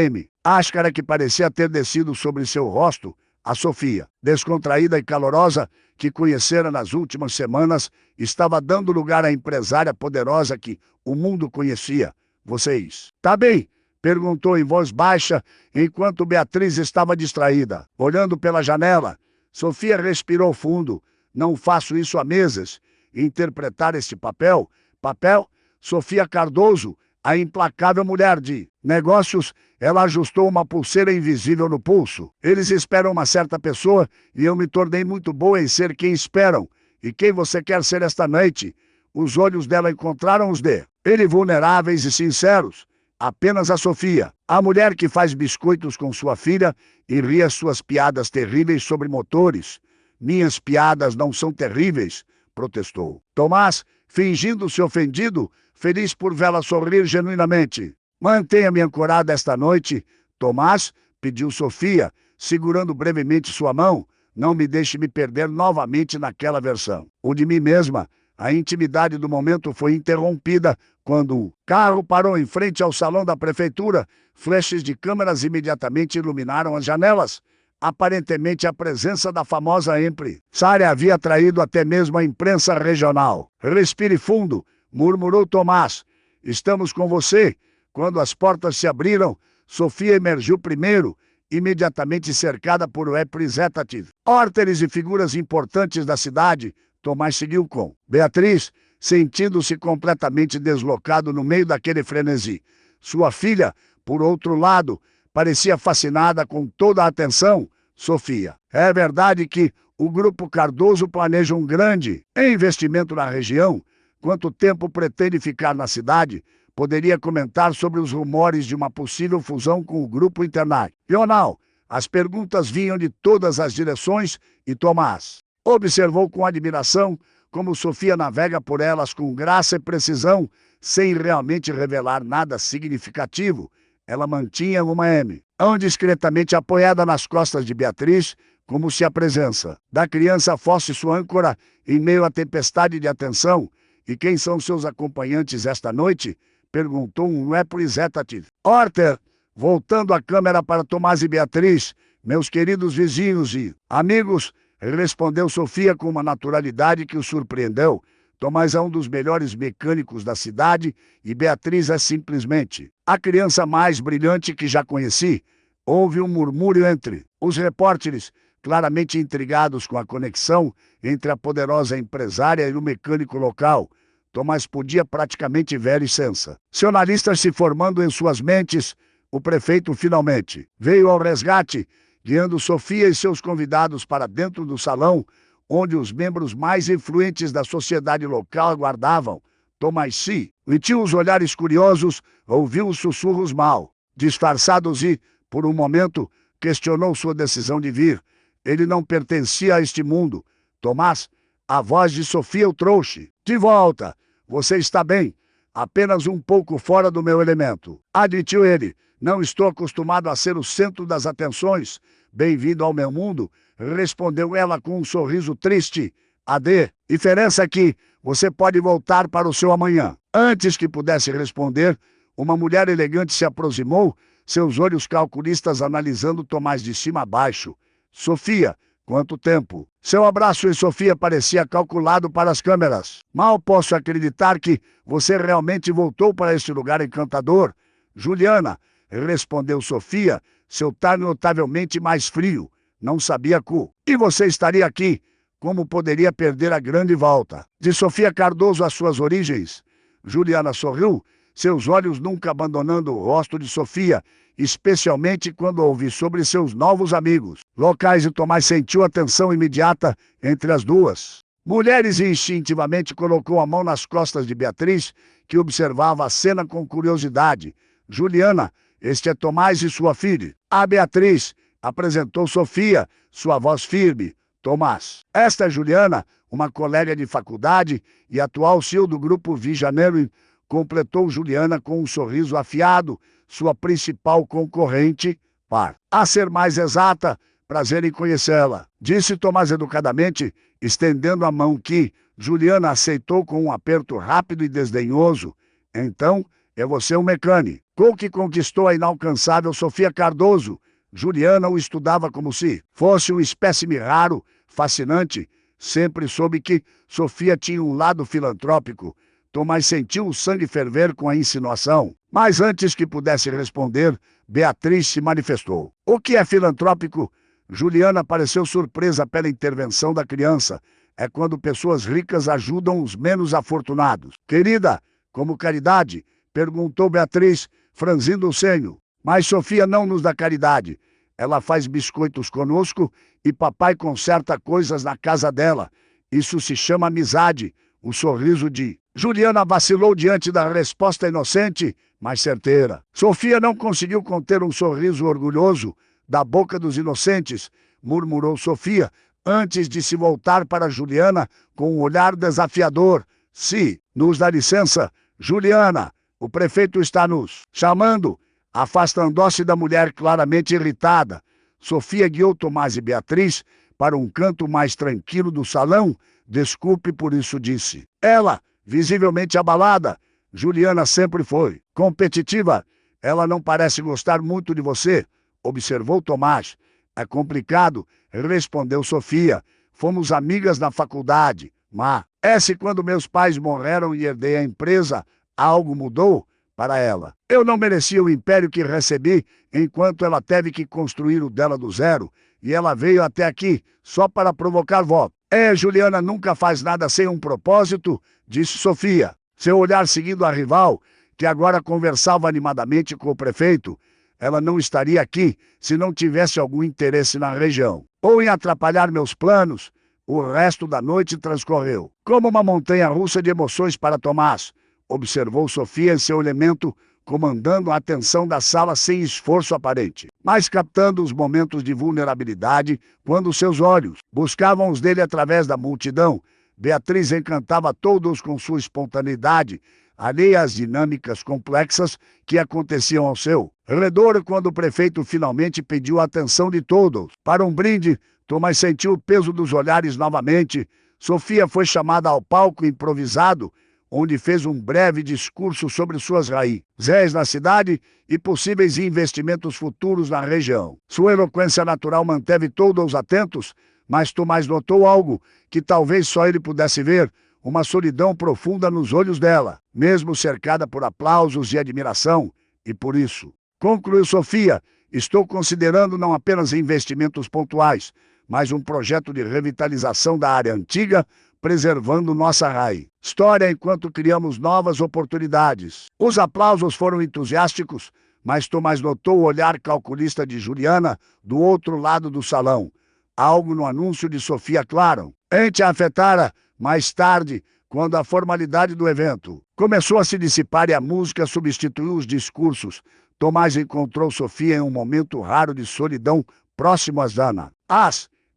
máscara que parecia ter descido sobre seu rosto. A Sofia, descontraída e calorosa, que conhecera nas últimas semanas, estava dando lugar à empresária poderosa que o mundo conhecia. Vocês, tá bem? Perguntou em voz baixa, enquanto Beatriz estava distraída, olhando pela janela. Sofia respirou fundo. Não faço isso há meses. Interpretar este papel? Papel? Sofia Cardoso, a implacável mulher de negócios, ela ajustou uma pulseira invisível no pulso. Eles esperam uma certa pessoa e eu me tornei muito boa em ser quem esperam. E quem você quer ser esta noite? Os olhos dela encontraram os de ele vulneráveis e sinceros. Apenas a Sofia, a mulher que faz biscoitos com sua filha e ria suas piadas terríveis sobre motores. Minhas piadas não são terríveis, protestou Tomás, fingindo-se ofendido, feliz por vê-la sorrir genuinamente. Mantenha-me ancorada esta noite, Tomás, pediu Sofia, segurando brevemente sua mão. Não me deixe me perder novamente naquela versão. O de mim mesma. A intimidade do momento foi interrompida quando o carro parou em frente ao salão da prefeitura. Flashes de câmeras imediatamente iluminaram as janelas. Aparentemente a presença da famosa empresária havia atraído até mesmo a imprensa regional. Respire fundo, murmurou Tomás. Estamos com você. Quando as portas se abriram, Sofia emergiu primeiro, imediatamente cercada por representativos, órteres e figuras importantes da cidade. Tomás seguiu com Beatriz, sentindo-se completamente deslocado no meio daquele frenesi. Sua filha, por outro lado, parecia fascinada com toda a atenção. Sofia, é verdade que o Grupo Cardoso planeja um grande investimento na região? Quanto tempo pretende ficar na cidade? Poderia comentar sobre os rumores de uma possível fusão com o Grupo Internacional. As perguntas vinham de todas as direções e Tomás observou com admiração como Sofia navega por elas com graça e precisão, sem realmente revelar nada significativo. Ela mantinha uma mão discretamente apoiada nas costas de Beatriz, como se a presença da criança fosse sua âncora em meio à tempestade de atenção. E quem são seus acompanhantes esta noite? Perguntou um representativo. Orter, voltando a câmera para Tomás e Beatriz. Meus queridos vizinhos e amigos, respondeu Sofia com uma naturalidade que o surpreendeu. Tomás é um dos melhores mecânicos da cidade e Beatriz é simplesmente a criança mais brilhante que já conheci. Houve um murmúrio entre os repórteres, claramente intrigados com a conexão entre a poderosa empresária e o mecânico local. Tomás podia praticamente ver sensacionalistas se formando em suas mentes. O prefeito finalmente veio ao resgate, guiando Sofia e seus convidados para dentro do salão, onde os membros mais influentes da sociedade local aguardavam. Tomás sentiu os olhares curiosos, ouviu os sussurros mal disfarçados e, por um momento, questionou sua decisão de vir. Ele não pertencia a este mundo. Tomás, a voz de Sofia o trouxe. De volta. Você está bem? Apenas um pouco fora do meu elemento, admitiu ele. Não estou acostumado a ser o centro das atenções. Bem-vindo ao meu mundo, respondeu ela com um sorriso triste. AD, diferença é que você pode voltar para o seu amanhã. Antes que pudesse responder, uma mulher elegante se aproximou, seus olhos calculistas analisando Tomás de cima a baixo. Sofia, quanto tempo? Seu abraço em Sofia parecia calculado para as câmeras. Mal posso acreditar que você realmente voltou para este lugar encantador. Juliana, respondeu Sofia, seu tom notavelmente mais frio. Não sabia e você estaria aqui. Como poderia perder a grande volta? De Sofia Cardoso às suas origens. Juliana sorriu, seus olhos nunca abandonando o rosto de Sofia, especialmente quando ouvi sobre seus novos amigos. Locais e Tomás sentiu a tensão imediata entre as duas mulheres e instintivamente colocou a mão nas costas de Beatriz, que observava a cena com curiosidade. Juliana, este é Tomás e sua filha. A Beatriz, apresentou Sofia, sua voz firme. Tomás. Esta é Juliana, uma colega de faculdade e atual CEO do Grupo Vi Janeiro, completou Juliana com um sorriso afiado, sua principal concorrente, par. A ser mais exata, prazer em conhecê-la, disse Tomás educadamente, estendendo a mão que Juliana aceitou com um aperto rápido e desdenhoso. Então, é você um mecânico. Com que conquistou a inalcançável Sofia Cardoso. Juliana o estudava como se fosse um espécime raro, fascinante. Sempre soube que Sofia tinha um lado filantrópico. Tomás sentiu o sangue ferver com a insinuação. Mas antes que pudesse responder, Beatriz se manifestou. O que é filantrópico? Juliana pareceu surpresa pela intervenção da criança. É quando pessoas ricas ajudam os menos afortunados. Querida, como caridade? Perguntou Beatriz, franzindo o senho. Mas Sofia não nos dá caridade. Ela faz biscoitos conosco e papai conserta coisas na casa dela. Isso se chama amizade. O sorriso de Juliana vacilou diante da resposta inocente, mas certeira. Sofia não conseguiu conter um sorriso orgulhoso. Da boca dos inocentes, murmurou Sofia, antes de se voltar para Juliana com um olhar desafiador. Se nos dá licença, Juliana, o prefeito está nos chamando. Afastando-se da mulher claramente irritada, Sofia guiou Tomás e Beatriz para um canto mais tranquilo do salão. Desculpe por isso, disse. Ela, visivelmente abalada. Juliana sempre foi competitiva. Ela não parece gostar muito de você, observou Tomás. É complicado, respondeu Sofia. Fomos amigas na faculdade, mas quando meus pais morreram e herdei a empresa, algo mudou para ela. Eu não merecia o império que recebi, enquanto ela teve que construir o dela do zero, e ela veio até aqui só para provocar voto. Juliana nunca faz nada sem um propósito, disse Sofia, seu olhar seguindo a rival, que agora conversava animadamente com o prefeito. Ela não estaria aqui se não tivesse algum interesse na região, ou em atrapalhar meus planos. O resto da noite transcorreu como uma montanha-russa de emoções para Tomás. Observou Sofia em seu elemento, comandando a atenção da sala sem esforço aparente, mas captando os momentos de vulnerabilidade quando seus olhos buscavam os dele através da multidão. Beatriz encantava todos com sua espontaneidade, alheia às dinâmicas complexas que aconteciam ao seu redor. Quando o prefeito finalmente pediu a atenção de todos para um brinde, Tomás sentiu o peso dos olhares novamente. Sofia foi chamada ao palco improvisado, onde fez um breve discurso sobre suas raízes na cidade e possíveis investimentos futuros na região. Sua eloquência natural manteve todos atentos, mas Tomás notou algo que talvez só ele pudesse ver, uma solidão profunda nos olhos dela, mesmo cercada por aplausos e admiração. E por isso, concluiu Sofia, estou considerando não apenas investimentos pontuais, mas um projeto de revitalização da área antiga, preservando nossa raiz. História enquanto criamos novas oportunidades. Os aplausos foram entusiásticos, mas Tomás notou o olhar calculista de Juliana do outro lado do salão. Algo no anúncio de Sofia claro. Ente a afetara mais tarde, quando a formalidade do evento começou a se dissipar e a música substituiu os discursos. Tomás encontrou Sofia em um momento raro de solidão, próximo a Zana.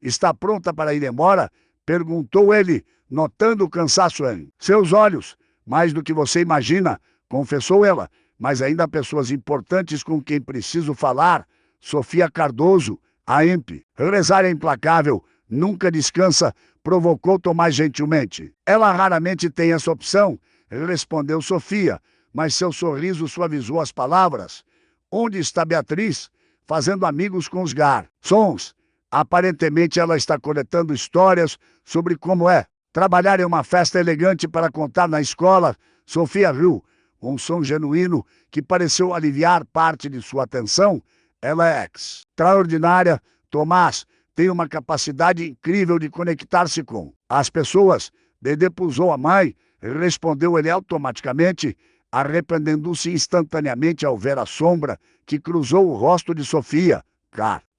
Está pronta para ir embora? Perguntou ele, notando o cansaço em seus olhos. Mais do que você imagina, confessou ela. mas ainda há pessoas importantes com quem preciso falar. Sofia Cardoso, a EMP. Empresária implacável, nunca descansa, provocou Tomás gentilmente. Ela raramente tem essa opção, respondeu Sofia, mas seu sorriso suavizou as palavras. Onde está Beatriz? Fazendo amigos com os garçons. Aparentemente ela está coletando histórias sobre como é trabalhar em uma festa elegante para contar na escola. Sofia riu, um som genuíno que pareceu aliviar parte de sua atenção. Ela é extraordinária. Tomás tem uma capacidade incrível de conectar-se com as pessoas. Dedê pusou a mãe, respondeu ele automaticamente, arrependendo-se instantaneamente ao ver a sombra que cruzou o rosto de Sofia.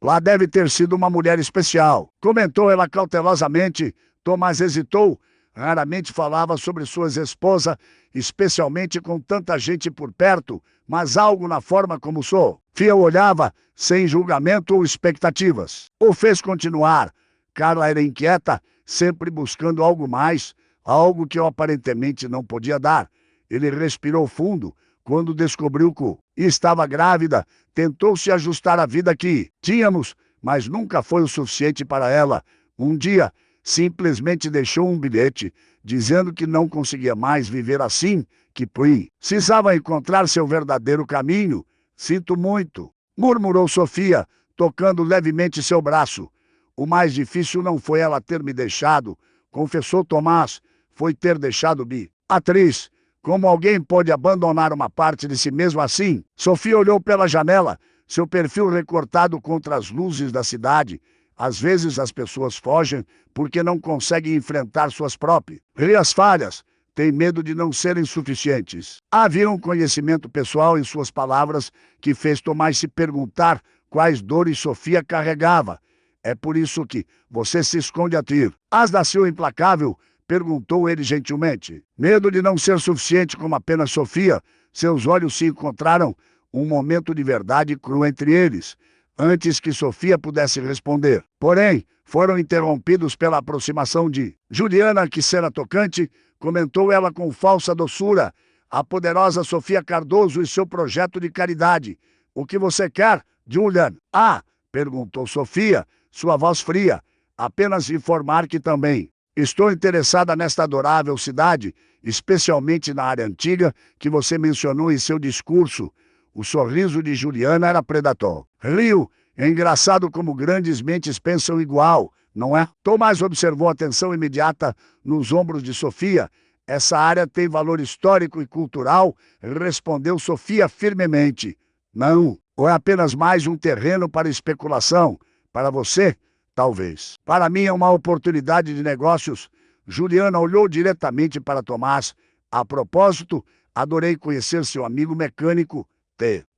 Lá deve ter sido uma mulher especial, comentou ela cautelosamente. Tomás hesitou. Raramente falava sobre sua esposa, especialmente com tanta gente por perto, mas algo na forma como Sofia olhava, sem julgamento ou expectativas, o fez continuar. Carla era inquieta, sempre buscando algo mais, algo que eu aparentemente não podia dar. Ele respirou fundo quando descobriu que estava grávida. Tentou se ajustar à vida que tínhamos, mas nunca foi o suficiente para ela. Um dia, simplesmente deixou um bilhete, dizendo que não conseguia mais viver assim, que precisava encontrar seu verdadeiro caminho. Sinto muito, murmurou Sofia, tocando levemente seu braço. O mais difícil não foi ela ter me deixado, confessou Tomás, foi ter deixado Beatriz. Como alguém pode abandonar uma parte de si mesmo assim? Sofia olhou pela janela, seu perfil recortado contra as luzes da cidade. Às vezes as pessoas fogem porque não conseguem enfrentar suas próprias falhas. Têm medo de não serem suficientes. Havia um conhecimento pessoal em suas palavras que fez Tomás se perguntar quais dores Sofia carregava. É por isso que você se esconde a ti. As nasceu implacável? Perguntou ele gentilmente. Medo de não ser suficiente como apenas Sofia. Seus olhos se encontraram. Um momento de verdade cru entre eles, antes que Sofia pudesse responder. Porém, foram interrompidos pela aproximação de Juliana. Que cena tocante, comentou ela com falsa doçura. A poderosa Sofia Cardoso e seu projeto de caridade. O que você quer, Julian? Perguntou Sofia, sua voz fria. Apenas informar que também estou interessada nesta adorável cidade, especialmente na área antiga que você mencionou em seu discurso. O sorriso de Juliana era predator. Riu. É engraçado como grandes mentes pensam igual, não é? Tomás observou a tensão imediata nos ombros de Sofia. Essa área tem valor histórico e cultural, respondeu Sofia firmemente. Não, ou é apenas mais um terreno para especulação? Para você, talvez. Para mim é uma oportunidade de negócios. Juliana olhou diretamente para Tomás. A propósito, adorei conhecer seu amigo mecânico.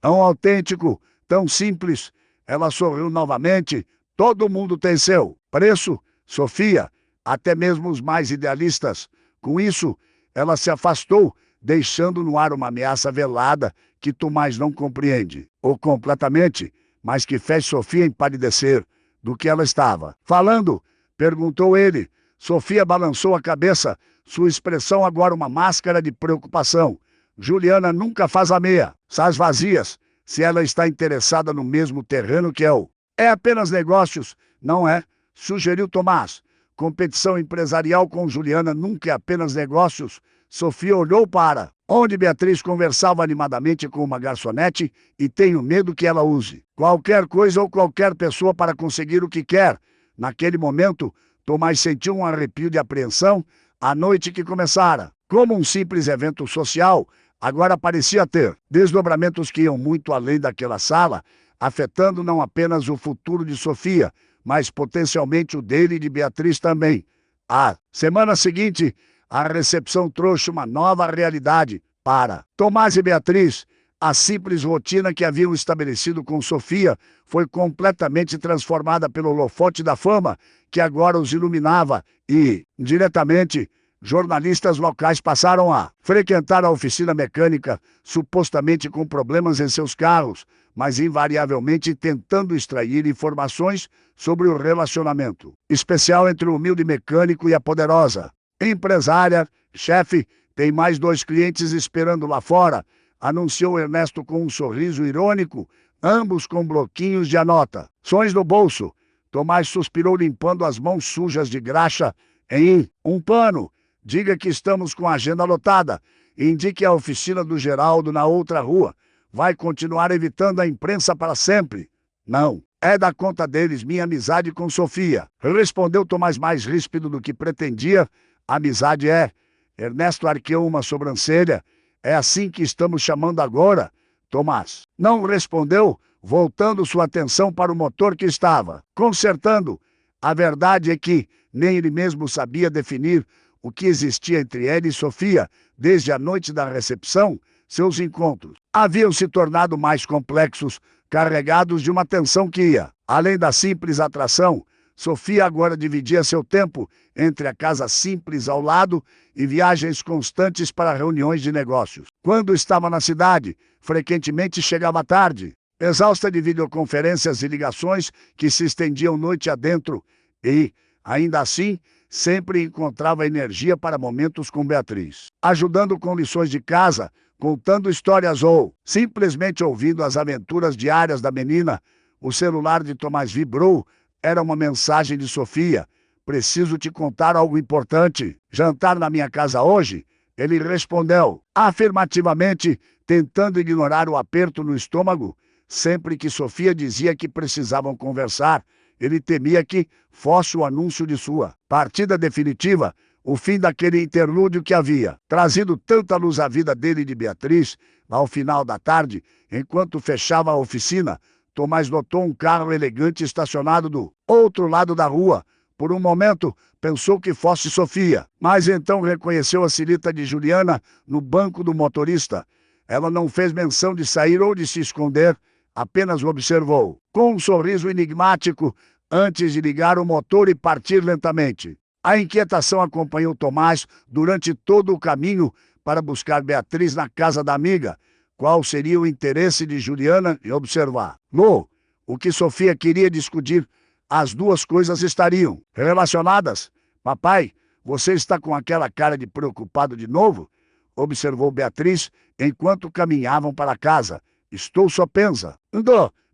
Tão autêntico, tão simples. Ela sorriu novamente. Todo mundo tem seu preço, Sofia, até mesmo os mais idealistas. Com isso, ela se afastou, deixando no ar uma ameaça velada que Tomás não compreende, ou completamente, mas que fez Sofia empalidecer. Do que ela estava falando? Perguntou ele. Sofia balançou a cabeça, sua expressão agora uma máscara de preocupação. Juliana nunca faz ameaças vazias. Se ela está interessada no mesmo terreno que eu. É apenas negócios, não é? Sugeriu Tomás. Competição empresarial com Juliana nunca é apenas negócios. Sofia olhou para onde Beatriz conversava animadamente com uma garçonete e tenho medo que ela use qualquer coisa ou qualquer pessoa para conseguir o que quer. Naquele momento, Tomás sentiu um arrepio de apreensão. A noite que começara, como um simples evento social, agora parecia ter desdobramentos que iam muito além daquela sala, afetando não apenas o futuro de Sofia, mas potencialmente o dele e de Beatriz também. A semana seguinte, a recepção trouxe uma nova realidade para Tomás e Beatriz. A simples rotina que haviam estabelecido com Sofia foi completamente transformada pelo holofote da fama que agora os iluminava e, diretamente, jornalistas locais passaram a frequentar a oficina mecânica, supostamente com problemas em seus carros, mas invariavelmente tentando extrair informações sobre o relacionamento especial entre o humilde mecânico e a poderosa empresária. Chefe, tem mais 2 clientes esperando lá fora. anunciou Ernesto com um sorriso irônico, ambos com bloquinhos de anotações no bolso. Tomás suspirou limpando as mãos sujas de graxa em um pano. Diga que estamos com a agenda lotada. Indique a oficina do Geraldo na outra rua. Vai continuar evitando a imprensa para sempre? Não. É da conta deles minha amizade com Sofia. Respondeu Tomás mais ríspido do que pretendia. Amizade é. Ernesto arqueou uma sobrancelha. É assim que estamos chamando agora? Tomás não respondeu, voltando sua atenção para o motor que estava consertando. A verdade é que nem ele mesmo sabia definir o que existia entre ele e Sofia. Desde a noite da recepção, seus encontros haviam se tornado mais complexos, carregados de uma tensão que ia além da simples atração. Sofia agora dividia seu tempo entre a casa simples ao lado e viagens constantes para reuniões de negócios. Quando estava na cidade, frequentemente chegava tarde, exausta de videoconferências e ligações que se estendiam noite adentro, e, ainda assim, sempre encontrava energia para momentos com Beatriz, ajudando com lições de casa, contando histórias ou simplesmente ouvindo as aventuras diárias da menina. O celular de Tomás vibrou. Era uma mensagem de Sofia. Preciso te contar algo importante. Jantar na minha casa hoje? Ele respondeu afirmativamente, tentando ignorar o aperto no estômago. Sempre que Sofia dizia que precisavam conversar, ele temia que fosse o anúncio de sua partida definitiva, o fim daquele interlúdio que havia trazido tanta luz à vida dele e de Beatriz. Ao final da tarde, enquanto fechava a oficina, Tomás notou um carro elegante estacionado do outro lado da rua. Por um momento, pensou que fosse Sofia, mas então reconheceu a silhueta de Juliana no banco do motorista. Ela não fez menção de sair ou de se esconder, apenas o observou, com um sorriso enigmático, antes de ligar o motor e partir lentamente. A inquietação acompanhou Tomás durante todo o caminho para buscar Beatriz na casa da amiga. Qual seria o interesse de Juliana em observar? O que Sofia queria discutir? As duas coisas estariam relacionadas. Papai, você está com aquela cara de preocupado de novo? Observou Beatriz enquanto caminhavam para casa. Estou só pensando,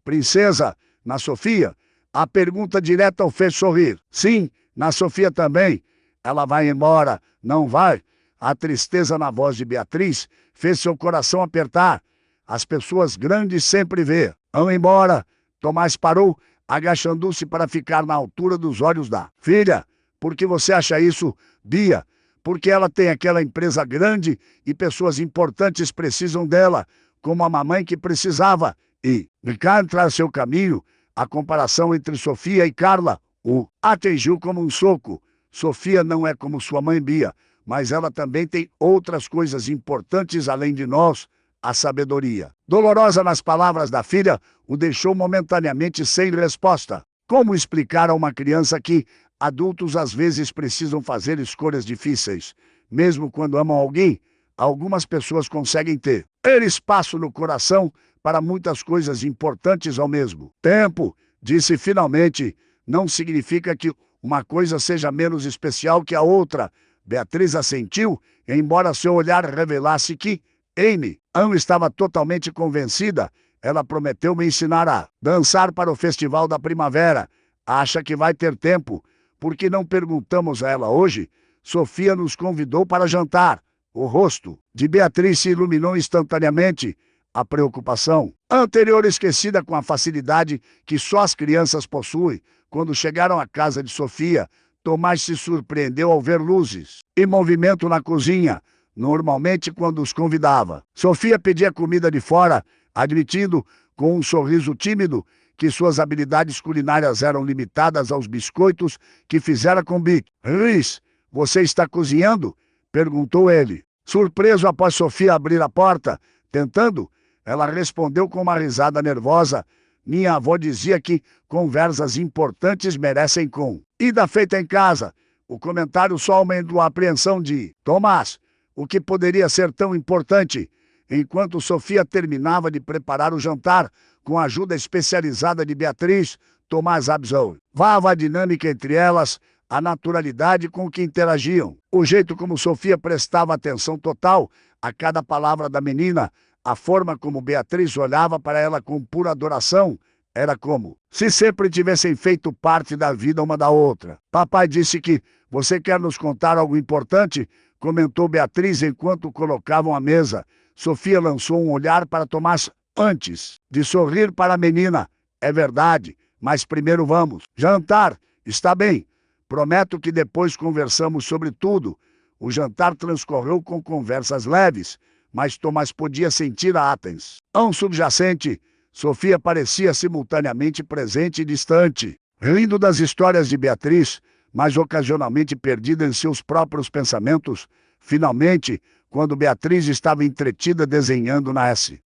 princesa, na Sofia? A pergunta direta o fez sorrir. Sim, na Sofia também. Ela vai embora, não vai? A tristeza na voz de Beatriz fez seu coração apertar. As pessoas grandes sempre vão embora. Tomás parou, agachando-se para ficar na altura dos olhos da filha. Por que você acha isso, Bia? Porque ela tem aquela empresa grande e pessoas importantes precisam dela, como a mamãe que precisava. E, cá entrar seu caminho, a comparação entre Sofia e Carla o atingiu como um soco. Sofia não é como sua mãe Bia, mas ela também tem outras coisas importantes além de nós, a sabedoria. Dolorosa nas palavras da filha, o deixou momentaneamente sem resposta. Como explicar a uma criança que adultos às vezes precisam fazer escolhas difíceis? Mesmo quando amam alguém, algumas pessoas conseguem ter espaço no coração para muitas coisas importantes ao mesmo tempo. Disse finalmente, não significa que uma coisa seja menos especial que a outra. Beatriz assentiu, embora seu olhar revelasse que Amy não estava totalmente convencida. Ela prometeu me ensinar a dançar para o festival da primavera. Acha que vai ter tempo? Por que não perguntamos a ela hoje? Sofia nos convidou para jantar. O rosto de Beatriz se iluminou instantaneamente. A preocupação anterior esquecida com a facilidade que só as crianças possuem. Quando chegaram à casa de Sofia, Tomás se surpreendeu ao ver luzes e movimento na cozinha. Normalmente, quando os convidava, Sofia pedia comida de fora, admitindo, com um sorriso tímido, que suas habilidades culinárias eram limitadas aos biscoitos que fizera com Bic. Riz, você está cozinhando? Perguntou ele. Surpreso após Sofia abrir a porta, tentando, ela respondeu com uma risada nervosa. Minha avó dizia que conversas importantes merecem ida feita em casa. O comentário só aumentou a apreensão de Tomás. O que poderia ser tão importante? Enquanto Sofia terminava de preparar o jantar, com a ajuda especializada de Beatriz, Tomás observava a dinâmica entre elas, a naturalidade com que interagiam, o jeito como Sofia prestava atenção total a cada palavra da menina, A forma como Beatriz olhava para ela com pura adoração era como se sempre tivessem feito parte da vida uma da outra. Papai disse que você quer nos contar algo importante? Comentou Beatriz enquanto colocavam a mesa. Sofia lançou um olhar para Tomás antes de sorrir para a menina. É verdade, mas primeiro vamos jantar. Está bem. Prometo que depois conversamos sobre tudo. O jantar transcorreu com conversas leves, mas Tomás podia sentir a atenção subjacente. Sofia parecia simultaneamente presente e distante, rindo das histórias de Beatriz, mas ocasionalmente perdida em seus próprios pensamentos. Finalmente, quando Beatriz estava entretida desenhando na S.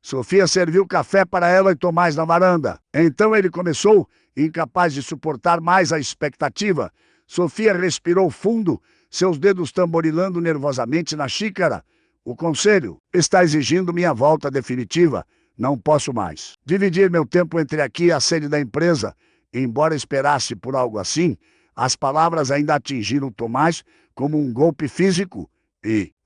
Sofia serviu café para ela e Tomás na varanda. Então ele começou, incapaz de suportar mais a expectativa. Sofia respirou fundo, seus dedos tamborilando nervosamente na xícara. O conselho está exigindo minha volta definitiva. Não posso mais dividir meu tempo entre aqui e a sede da empresa. Embora esperasse por algo assim, as palavras ainda atingiram Tomás como um golpe físico.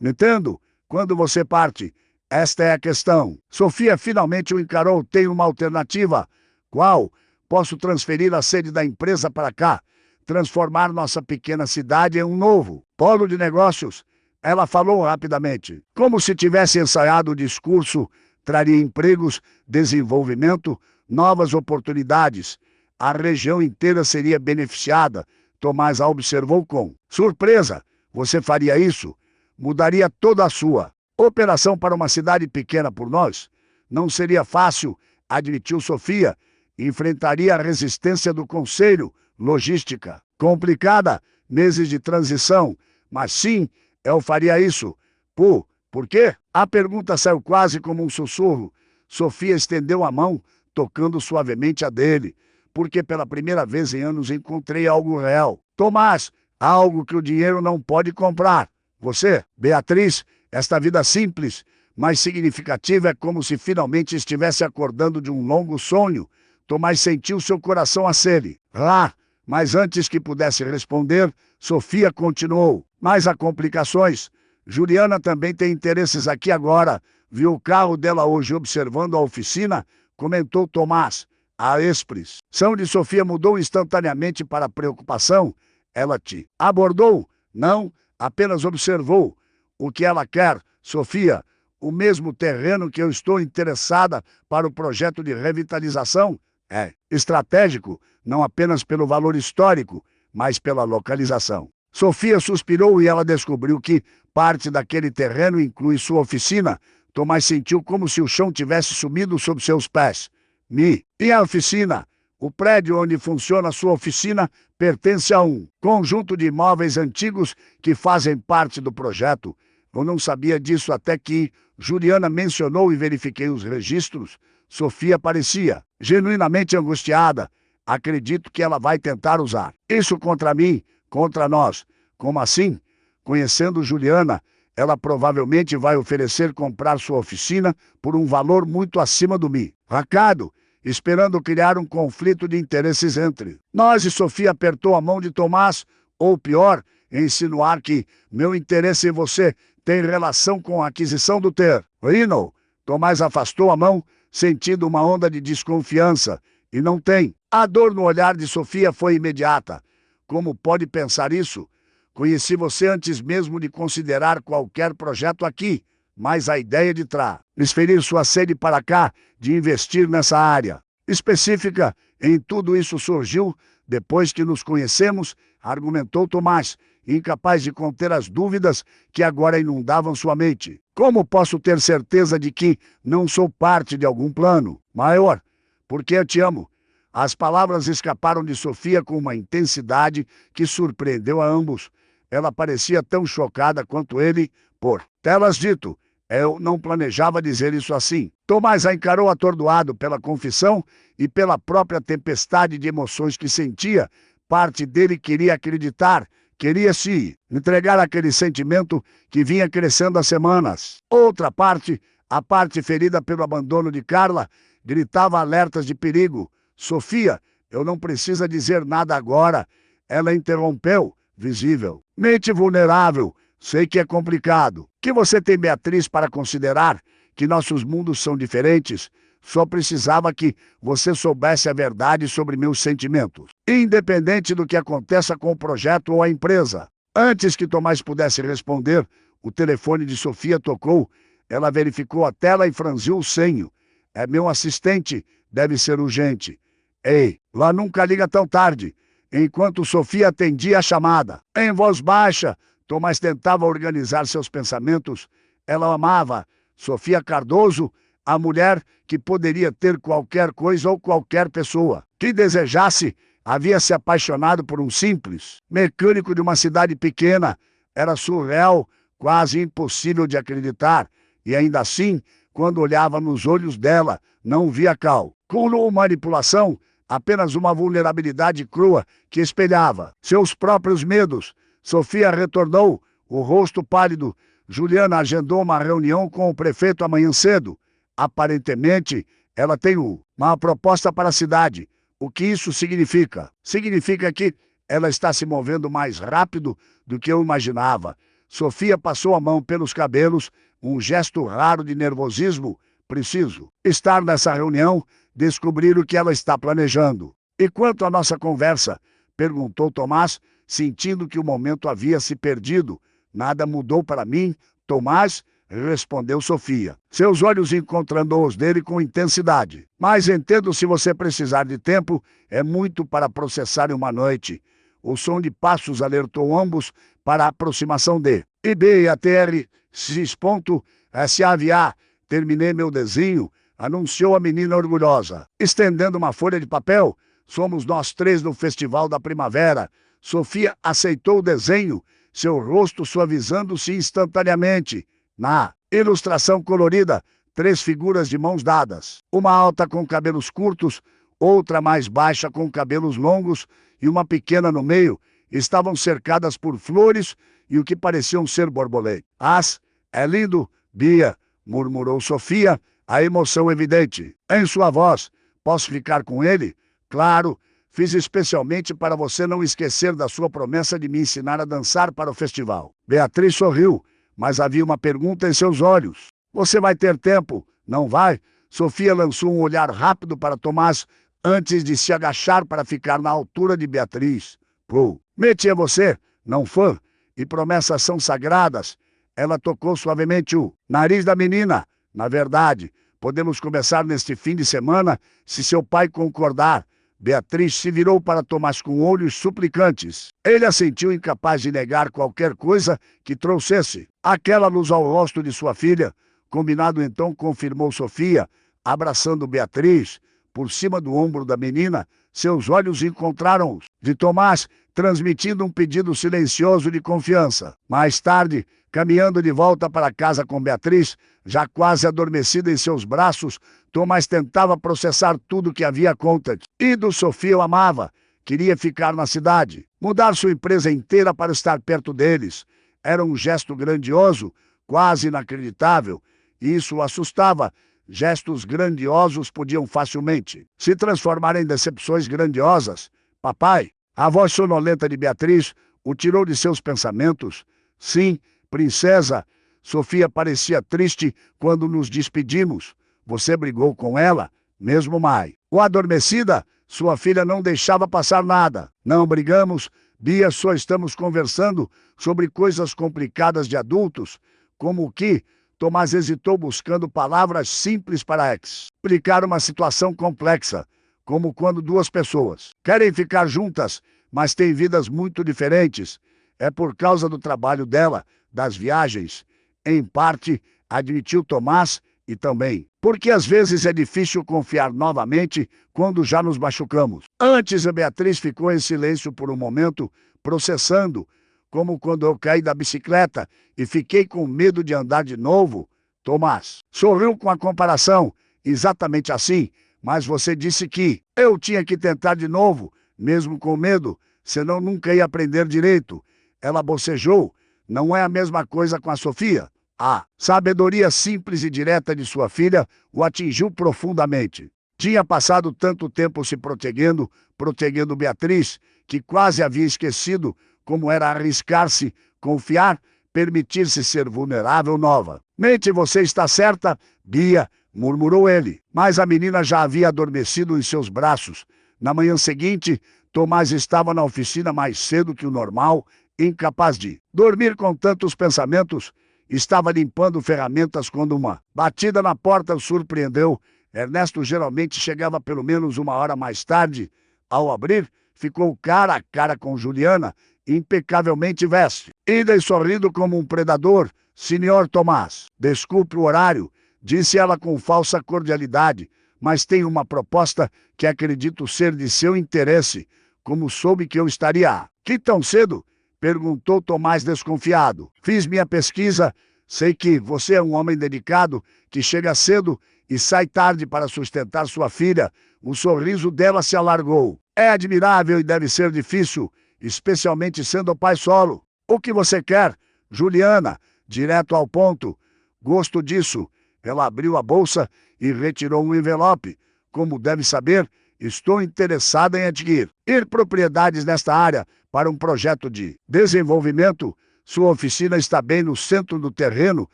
Entendo, quando você parte, esta é a questão. Sofia finalmente o encarou. Tenho uma alternativa. Qual? Posso transferir a sede da empresa para cá. Transformar nossa pequena cidade em um novo polo de negócios. Ela falou rapidamente, como se tivesse ensaiado o discurso. Traria empregos, desenvolvimento, novas oportunidades. A região inteira seria beneficiada. Tomás a observou com surpresa. Você faria isso? Mudaria toda a sua operação para uma cidade pequena por nós? Não seria fácil, admitiu Sofia. Enfrentaria a resistência do conselho. Logística complicada, meses de transição. Mas sim, eu faria isso. Por quê? A pergunta saiu quase como um sussurro. Sofia estendeu a mão, tocando suavemente a dele. Porque pela primeira vez em anos encontrei algo real. Tomás, algo que o dinheiro não pode comprar. Você, Beatriz, esta vida simples, mas significativa, é como se finalmente estivesse acordando de um longo sonho. Tomás sentiu seu coração acelerar. Mas antes que pudesse responder, Sofia continuou. Mas há complicações. Juliana também tem interesses aqui agora. Viu o carro dela hoje observando a oficina? Comentou Tomás. A expressão de Sofia mudou instantaneamente para preocupação. Ela te abordou? Não, apenas observou. O que ela quer, Sofia? O mesmo terreno que eu estou interessada para o projeto de revitalização? É estratégico, não apenas pelo valor histórico, mas pela localização. Sofia suspirou e ela descobriu que parte daquele terreno inclui sua oficina. Tomás sentiu como se o chão tivesse sumido sob seus pés. E a oficina? O prédio onde funciona sua oficina pertence a um conjunto de imóveis antigos que fazem parte do projeto. Eu não sabia disso até que Juliana mencionou e verifiquei os registros. Sofia parecia genuinamente angustiada. Acredito que ela vai tentar usar isso contra mim, contra nós. Como assim? Conhecendo Juliana, ela provavelmente vai oferecer comprar sua oficina por um valor muito acima do mercado, esperando criar um conflito de interesses entre nós. E Sofia apertou a mão de Tomás, ou pior, insinuar que meu interesse em você tem relação com a aquisição do terreno. Tomás afastou a mão, sentindo uma onda de desconfiança. E não tem. A dor no olhar de Sofia foi imediata. Como pode pensar isso? Conheci você antes mesmo de considerar qualquer projeto aqui, mas a ideia de transferir sua sede para cá, de investir nessa área específica, em tudo isso surgiu depois que nos conhecemos, argumentou Tomás, incapaz de conter as dúvidas que agora inundavam sua mente. Como posso ter certeza de que não sou parte de algum plano maior? Porque eu te amo. As palavras escaparam de Sofia com uma intensidade que surpreendeu a ambos. Ela parecia tão chocada quanto ele por tê-las dito. Eu não planejava dizer isso assim. Tomás a encarou atordoado pela confissão e pela própria tempestade de emoções que sentia. Parte dele queria acreditar, queria se entregar àquele sentimento que vinha crescendo há semanas. Outra parte, a parte ferida pelo abandono de Carla, gritava alertas de perigo. Sofia, eu não preciso dizer nada agora. Ela interrompeu, visivelmente vulnerável. Sei que é complicado. Que você tem Beatriz para considerar, que nossos mundos são diferentes. Só precisava que você soubesse a verdade sobre meus sentimentos, independente do que aconteça com o projeto ou a empresa. Antes que Tomás pudesse responder, o telefone de Sofia tocou. Ela verificou a tela e franziu o senho. É meu assistente, deve ser urgente. Ei, lá nunca liga tão tarde. Enquanto Sofia atendia a chamada, em voz baixa, Tomás tentava organizar seus pensamentos. Ela amava Sofia Cardoso, a mulher que poderia ter qualquer coisa ou qualquer pessoa que desejasse. Havia se apaixonado por um simples mecânico de uma cidade pequena. Era surreal, quase impossível de acreditar. E ainda assim, quando olhava nos olhos dela, não via cálculo ou manipulação, apenas uma vulnerabilidade crua que espelhava seus próprios medos. Sofia retornou, o rosto pálido. Juliana agendou uma reunião com o prefeito amanhã cedo. Aparentemente, ela tem uma proposta para a cidade. O que isso significa? Significa que ela está se movendo mais rápido do que eu imaginava. Sofia passou a mão pelos cabelos, um gesto raro de nervosismo. Preciso estar nessa reunião, descobrir o que ela está planejando. E quanto à nossa conversa? Perguntou Tomás, sentindo que o momento havia se perdido. Nada mudou para mim, Tomás, respondeu Sofia, seus olhos encontrando os dele com intensidade. Mas entendo, se você precisar de tempo, é muito para processar em uma noite. O som de passos alertou ambos para a aproximação de IBATR, SAVA. Terminei meu desenho, anunciou a menina orgulhosa, estendendo uma folha de papel. Somos nós três no Festival da Primavera. Sofia aceitou o desenho, seu rosto suavizando-se instantaneamente. Na ilustração colorida, 3 figuras de mãos dadas. Uma alta com cabelos curtos, outra mais baixa com cabelos longos e uma pequena no meio. Estavam cercadas por flores e o que pareciam ser borboletas. É lindo, Bia, murmurou Sofia, a emoção evidente em sua voz. Posso ficar com ele? Claro, fiz especialmente para você não esquecer da sua promessa de me ensinar a dançar para o festival. Beatriz sorriu, mas havia uma pergunta em seus olhos. Você vai ter tempo, não vai? Sofia lançou um olhar rápido para Tomás antes de se agachar para ficar na altura de Beatriz. Prometi a você, não fã, e promessas são sagradas. Ela tocou suavemente o nariz da menina. Na verdade, podemos começar neste fim de semana, se seu pai concordar. Beatriz se virou para Tomás com olhos suplicantes. Ele a sentiu incapaz de negar qualquer coisa que trouxesse aquela luz ao rosto de sua filha. Combinado então, confirmou Sofia, abraçando Beatriz. Por cima do ombro da menina, seus olhos encontraram os de Tomás, transmitindo um pedido silencioso de confiança. Mais tarde, caminhando de volta para casa com Beatriz, já quase adormecida em seus braços, Tomás tentava processar tudo que havia acontecido. Sofia o amava, queria ficar na cidade, mudar sua empresa inteira para estar perto deles. Era um gesto grandioso, quase inacreditável, e isso o assustava. Gestos grandiosos podiam facilmente se transformar em decepções grandiosas. Papai, a voz sonolenta de Beatriz o tirou de seus pensamentos. Sim, princesa. Sofia parecia triste quando nos despedimos. Você brigou com ela? Mesmo mais. O adormecida, sua filha não deixava passar nada. Não brigamos, Bia, só estamos conversando sobre coisas complicadas de adultos, como o que... Tomás hesitou, buscando palavras simples para explicar uma situação complexa, como quando 2 pessoas querem ficar juntas, mas têm vidas muito diferentes. É por causa do trabalho dela, das viagens. Em parte, admitiu Tomás, e também porque às vezes é difícil confiar novamente quando já nos machucamos. Antes, a Beatriz ficou em silêncio por um momento, processando, como quando eu caí da bicicleta e fiquei com medo de andar de novo. Tomás sorriu com a comparação. Exatamente assim, mas você disse que eu tinha que tentar de novo, mesmo com medo, senão nunca ia aprender direito. Ela bocejou. Não é a mesma coisa com a Sofia. A sabedoria simples e direta de sua filha o atingiu profundamente. Tinha passado tanto tempo se protegendo Beatriz, que quase havia esquecido como era arriscar-se, confiar, permitir-se ser vulnerável nova. Mente, você está certa, Bia, murmurou ele, mas a menina já havia adormecido em seus braços. Na manhã seguinte, Tomás estava na oficina mais cedo que o normal, incapaz de dormir com tantos pensamentos. Estava limpando ferramentas quando uma batida na porta o surpreendeu. Ernesto geralmente chegava pelo menos uma hora mais tarde. Ao abrir, ficou cara a cara com Juliana, impecavelmente veste, ida e sorrindo como um predador. Senhor Tomás, desculpe o horário, disse ela com falsa cordialidade, mas tenho uma proposta que acredito ser de seu interesse. Como soube que eu estaria aqui tão cedo? Perguntou Tomás desconfiado. Fiz minha pesquisa, sei que você é um homem dedicado, que chega cedo e sai tarde para sustentar sua filha. O sorriso dela se alargou. É admirável e deve ser difícil, especialmente sendo pai solo. O que você quer, Juliana? Direto ao ponto. Gosto disso. Ela abriu a bolsa e retirou um envelope. Como deve saber, estou interessada em adquirir propriedades nesta área para um projeto de desenvolvimento. Sua oficina está bem no centro do terreno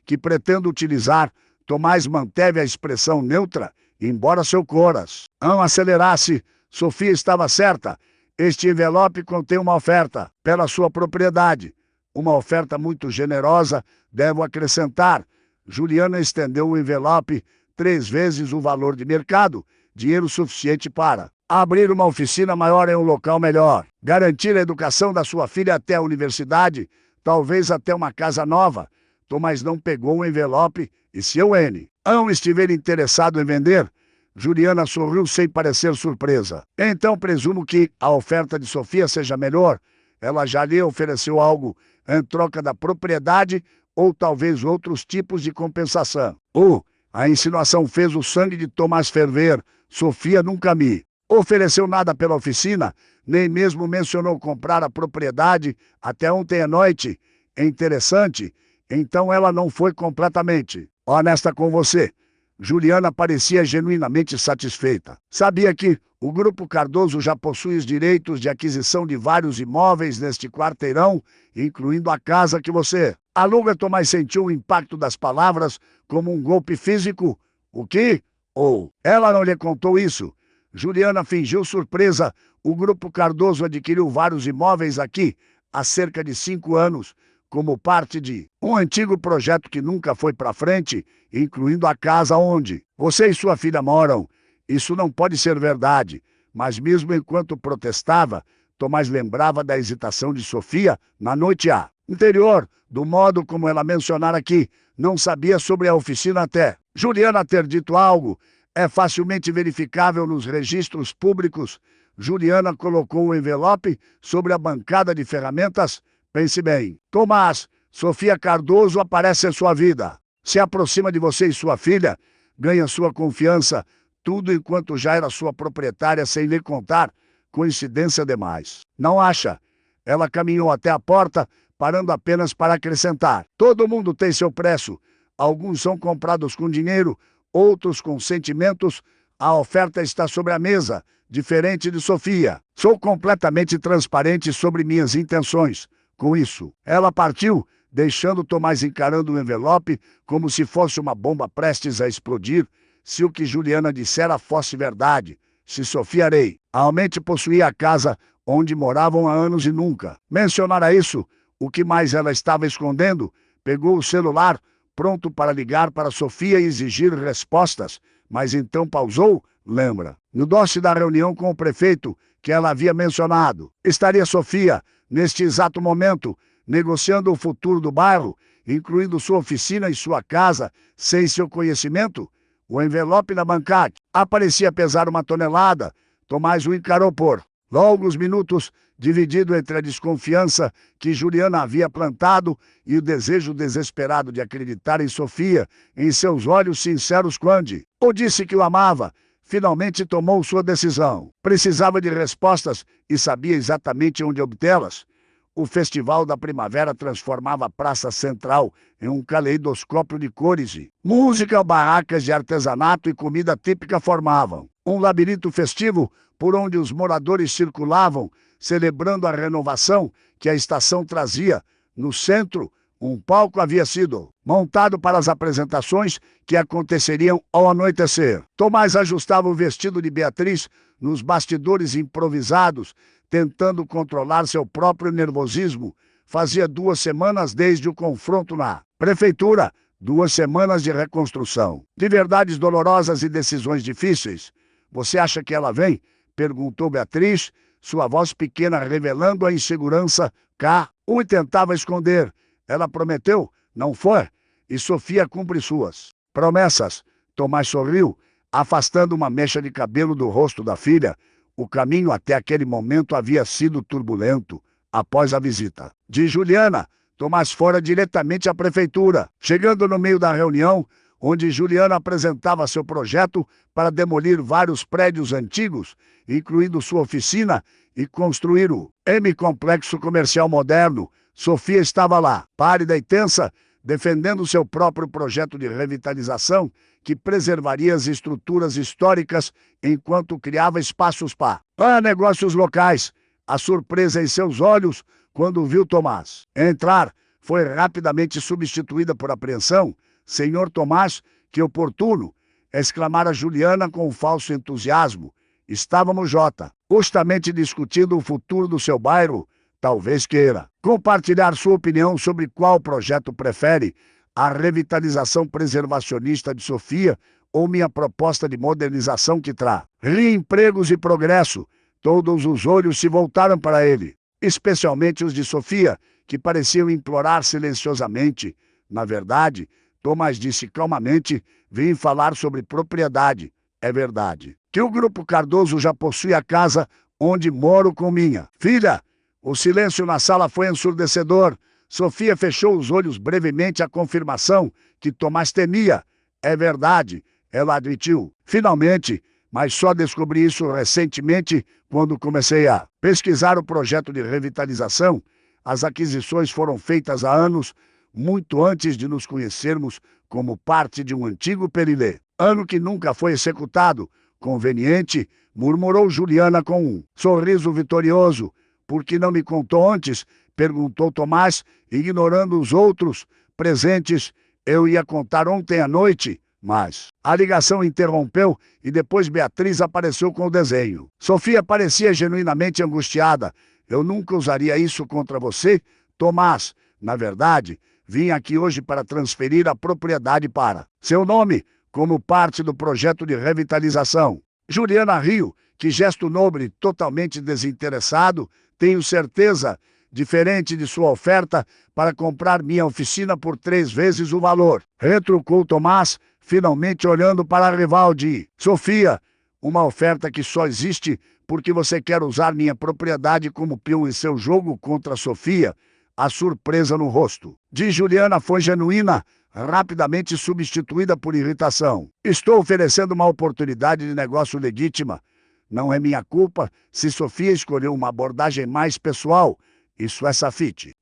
que pretendo utilizar. Tomás manteve a expressão neutra, embora seu coração acelerasse. Sofia estava certa. Este envelope contém uma oferta pela sua propriedade. Uma oferta muito generosa, devo acrescentar. Juliana estendeu o envelope, 3 vezes o valor de mercado, dinheiro suficiente para abrir uma oficina maior em um local melhor, garantir a educação da sua filha até a universidade, talvez até uma casa nova. Tomás não pegou o envelope e se o N estiver interessado em vender, Juliana sorriu sem parecer surpresa. Então presumo que a oferta de Sofia seja melhor. Ela já lhe ofereceu algo em troca da propriedade ou talvez outros tipos de compensação. A insinuação fez o sangue de Tomás ferver. Sofia nunca me ofereceu nada pela oficina, nem mesmo mencionou comprar a propriedade até ontem à noite. É interessante. Então ela não foi completamente honesta com você. Juliana parecia genuinamente satisfeita. Sabia que o Grupo Cardoso já possui os direitos de aquisição de vários imóveis neste quarteirão, incluindo a casa que você aluga. Tomás sentiu o impacto das palavras como um golpe físico. O quê? Ela não lhe contou isso? Juliana fingiu surpresa. O Grupo Cardoso adquiriu vários imóveis aqui há cerca de 5 anos, como parte de um antigo projeto que nunca foi para frente, incluindo a casa onde você e sua filha moram. Isso não pode ser verdade. Mas mesmo enquanto protestava, Tomás lembrava da hesitação de Sofia na noite anterior, do modo como ela mencionara que não sabia sobre a oficina até Juliana ter dito algo. É facilmente verificável nos registros públicos. Juliana colocou o envelope sobre a bancada de ferramentas. Pense bem, Tomás, Sofia Cardoso aparece em sua vida. Se aproxima de você e sua filha, ganha sua confiança, tudo enquanto já era sua proprietária sem lhe contar. Coincidência demais. Não acha? Ela caminhou até a porta, parando apenas para acrescentar. Todo mundo tem seu preço. Alguns são comprados com dinheiro, outros com sentimentos. A oferta está sobre a mesa, diferente de Sofia. Sou completamente transparente sobre minhas intenções. Com isso, ela partiu, deixando Tomás encarando o envelope como se fosse uma bomba prestes a explodir. Se o que Juliana dissera fosse verdade, se Sofia realmente possuía a casa onde moravam há anos e nunca mencionara isso, o que mais ela estava escondendo? Pegou o celular, pronto para ligar para Sofia e exigir respostas, mas então pausou. Lembra? No doce da reunião com o prefeito que ela havia mencionado, estaria Sofia, neste exato momento, negociando o futuro do bairro, incluindo sua oficina e sua casa, sem seu conhecimento? O envelope na bancada aparecia pesar 1 tonelada. Tomás o encarou por longos minutos, dividido entre a desconfiança que Juliana havia plantado e o desejo desesperado de acreditar em Sofia, em seus olhos sinceros quando o disse que o amava. Finalmente tomou sua decisão. Precisava de respostas e sabia exatamente onde obtê-las. O Festival da Primavera transformava a Praça Central em um caleidoscópio de cores e música, barracas de artesanato e comida típica formavam um labirinto festivo por onde os moradores circulavam, celebrando a renovação que a estação trazia. No centro, Um palco havia sido montado para as apresentações que aconteceriam ao anoitecer. Tomás ajustava o vestido de Beatriz nos bastidores improvisados, tentando controlar seu próprio nervosismo. Fazia 2 semanas desde o confronto na prefeitura, 2 semanas de reconstrução, de verdades dolorosas e decisões difíceis. Você acha que ela vem? Perguntou Beatriz, sua voz pequena revelando a insegurança. K1 tentava esconder. Ela prometeu, não foi? E Sofia cumpre suas promessas. Tomás sorriu, afastando uma mecha de cabelo do rosto da filha. O caminho até aquele momento havia sido turbulento. Após a visita de Juliana, Tomás fora diretamente à prefeitura. Chegando no meio da reunião, onde Juliana apresentava seu projeto para demolir vários prédios antigos, incluindo sua oficina, e construir o M-Complexo Comercial Moderno, Sofia estava lá, pálida e tensa, defendendo seu próprio projeto de revitalização que preservaria as estruturas históricas enquanto criava espaços para negócios locais. A surpresa em seus olhos quando viu Tomás entrar foi rapidamente substituída por apreensão. Senhor Tomás, que oportuno! Exclamara Juliana com um falso entusiasmo. Estávamos justamente discutindo o futuro do seu bairro. Talvez queira compartilhar sua opinião sobre qual projeto prefere, a revitalização preservacionista de Sofia ou minha proposta de modernização que traz empregos e progresso. Todos os olhos se voltaram para ele, especialmente os de Sofia, que pareciam implorar silenciosamente. Na verdade, Tomás disse calmamente, vim falar sobre propriedade. É verdade que o Grupo Cardoso já possui a casa onde moro com minha filha. O silêncio na sala foi ensurdecedor. Sofia fechou os olhos brevemente à confirmação que Tomás temia. É verdade, ela admitiu. Finalmente, mas só descobri isso recentemente quando comecei a pesquisar o projeto de revitalização. As aquisições foram feitas há anos, muito antes de nos conhecermos, como parte de um antigo perilê. Ano que nunca foi executado. Conveniente, murmurou Juliana com um sorriso vitorioso. Por que não me contou antes? Perguntou Tomás, ignorando os outros presentes. Eu ia contar ontem à noite, mas a ligação interrompeu e depois Beatriz apareceu com o desenho. Sofia parecia genuinamente angustiada. Eu nunca usaria isso contra você, Tomás. Na verdade, vim aqui hoje para transferir a propriedade para seu nome, como parte do projeto de revitalização. Juliana riu. Que gesto nobre, totalmente desinteressado. Tenho certeza, diferente de sua oferta para comprar minha oficina por 3 vezes o valor. Retrucou Tomás, finalmente olhando para a rival de Sofia. Uma oferta que só existe porque você quer usar minha propriedade como peão em seu jogo contra Sofia. A surpresa no rosto de Juliana foi genuína, rapidamente substituída por irritação. Estou oferecendo uma oportunidade de negócio legítima. Não é minha culpa se Sofia escolheu uma abordagem mais pessoal. Isso é safite.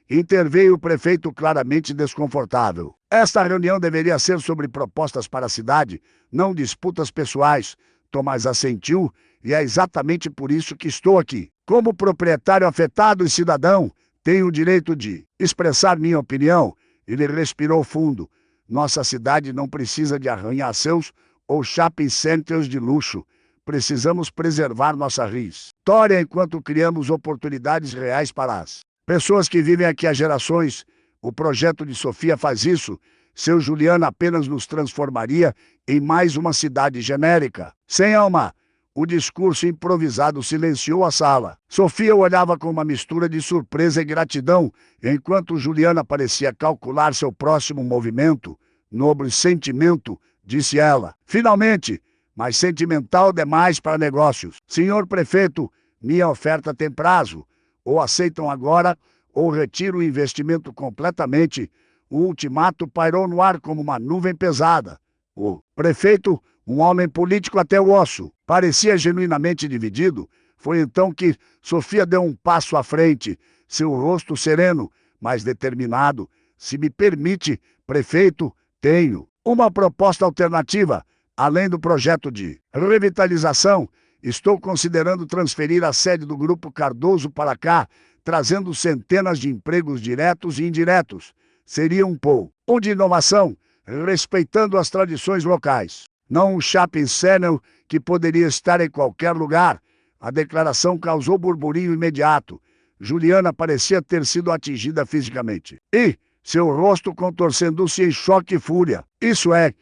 Interveio o prefeito claramente desconfortável. Esta reunião deveria ser sobre propostas para a cidade, não disputas pessoais. Tomás assentiu, e é exatamente por isso que estou aqui. Como proprietário afetado e cidadão, tenho o direito de expressar minha opinião. Ele respirou fundo. Nossa cidade não precisa de arranha-céus ou shopping centers de luxo. Precisamos preservar nossa história enquanto criamos oportunidades reais para as pessoas que vivem aqui há gerações. O projeto de Sofia faz isso. Seu Juliana apenas nos transformaria em mais uma cidade genérica, sem alma. O discurso improvisado silenciou a sala. Sofia olhava com uma mistura de surpresa e gratidão, enquanto Juliana parecia calcular seu próximo movimento. Nobre sentimento, disse ela. Finalmente, mas sentimental demais para negócios. Senhor prefeito, minha oferta tem prazo. Ou aceitam agora, ou retiro o investimento completamente. O ultimato pairou no ar como uma nuvem pesada. O prefeito, um homem político até o osso, parecia genuinamente dividido. Foi então que Sofia deu um passo à frente, seu rosto sereno, mas determinado. Se me permite, prefeito, tenho uma proposta alternativa. Além do projeto de revitalização, estou considerando transferir a sede do Grupo Cardoso para cá. trazendo centenas de empregos diretos e indiretos. Seria um polo de inovação, respeitando as tradições locais. Não um shopping center que poderia estar em qualquer lugar. A declaração causou burburinho imediato. Juliana parecia ter sido atingida fisicamente. E seu rosto contorcendo-se em choque e fúria. Isso é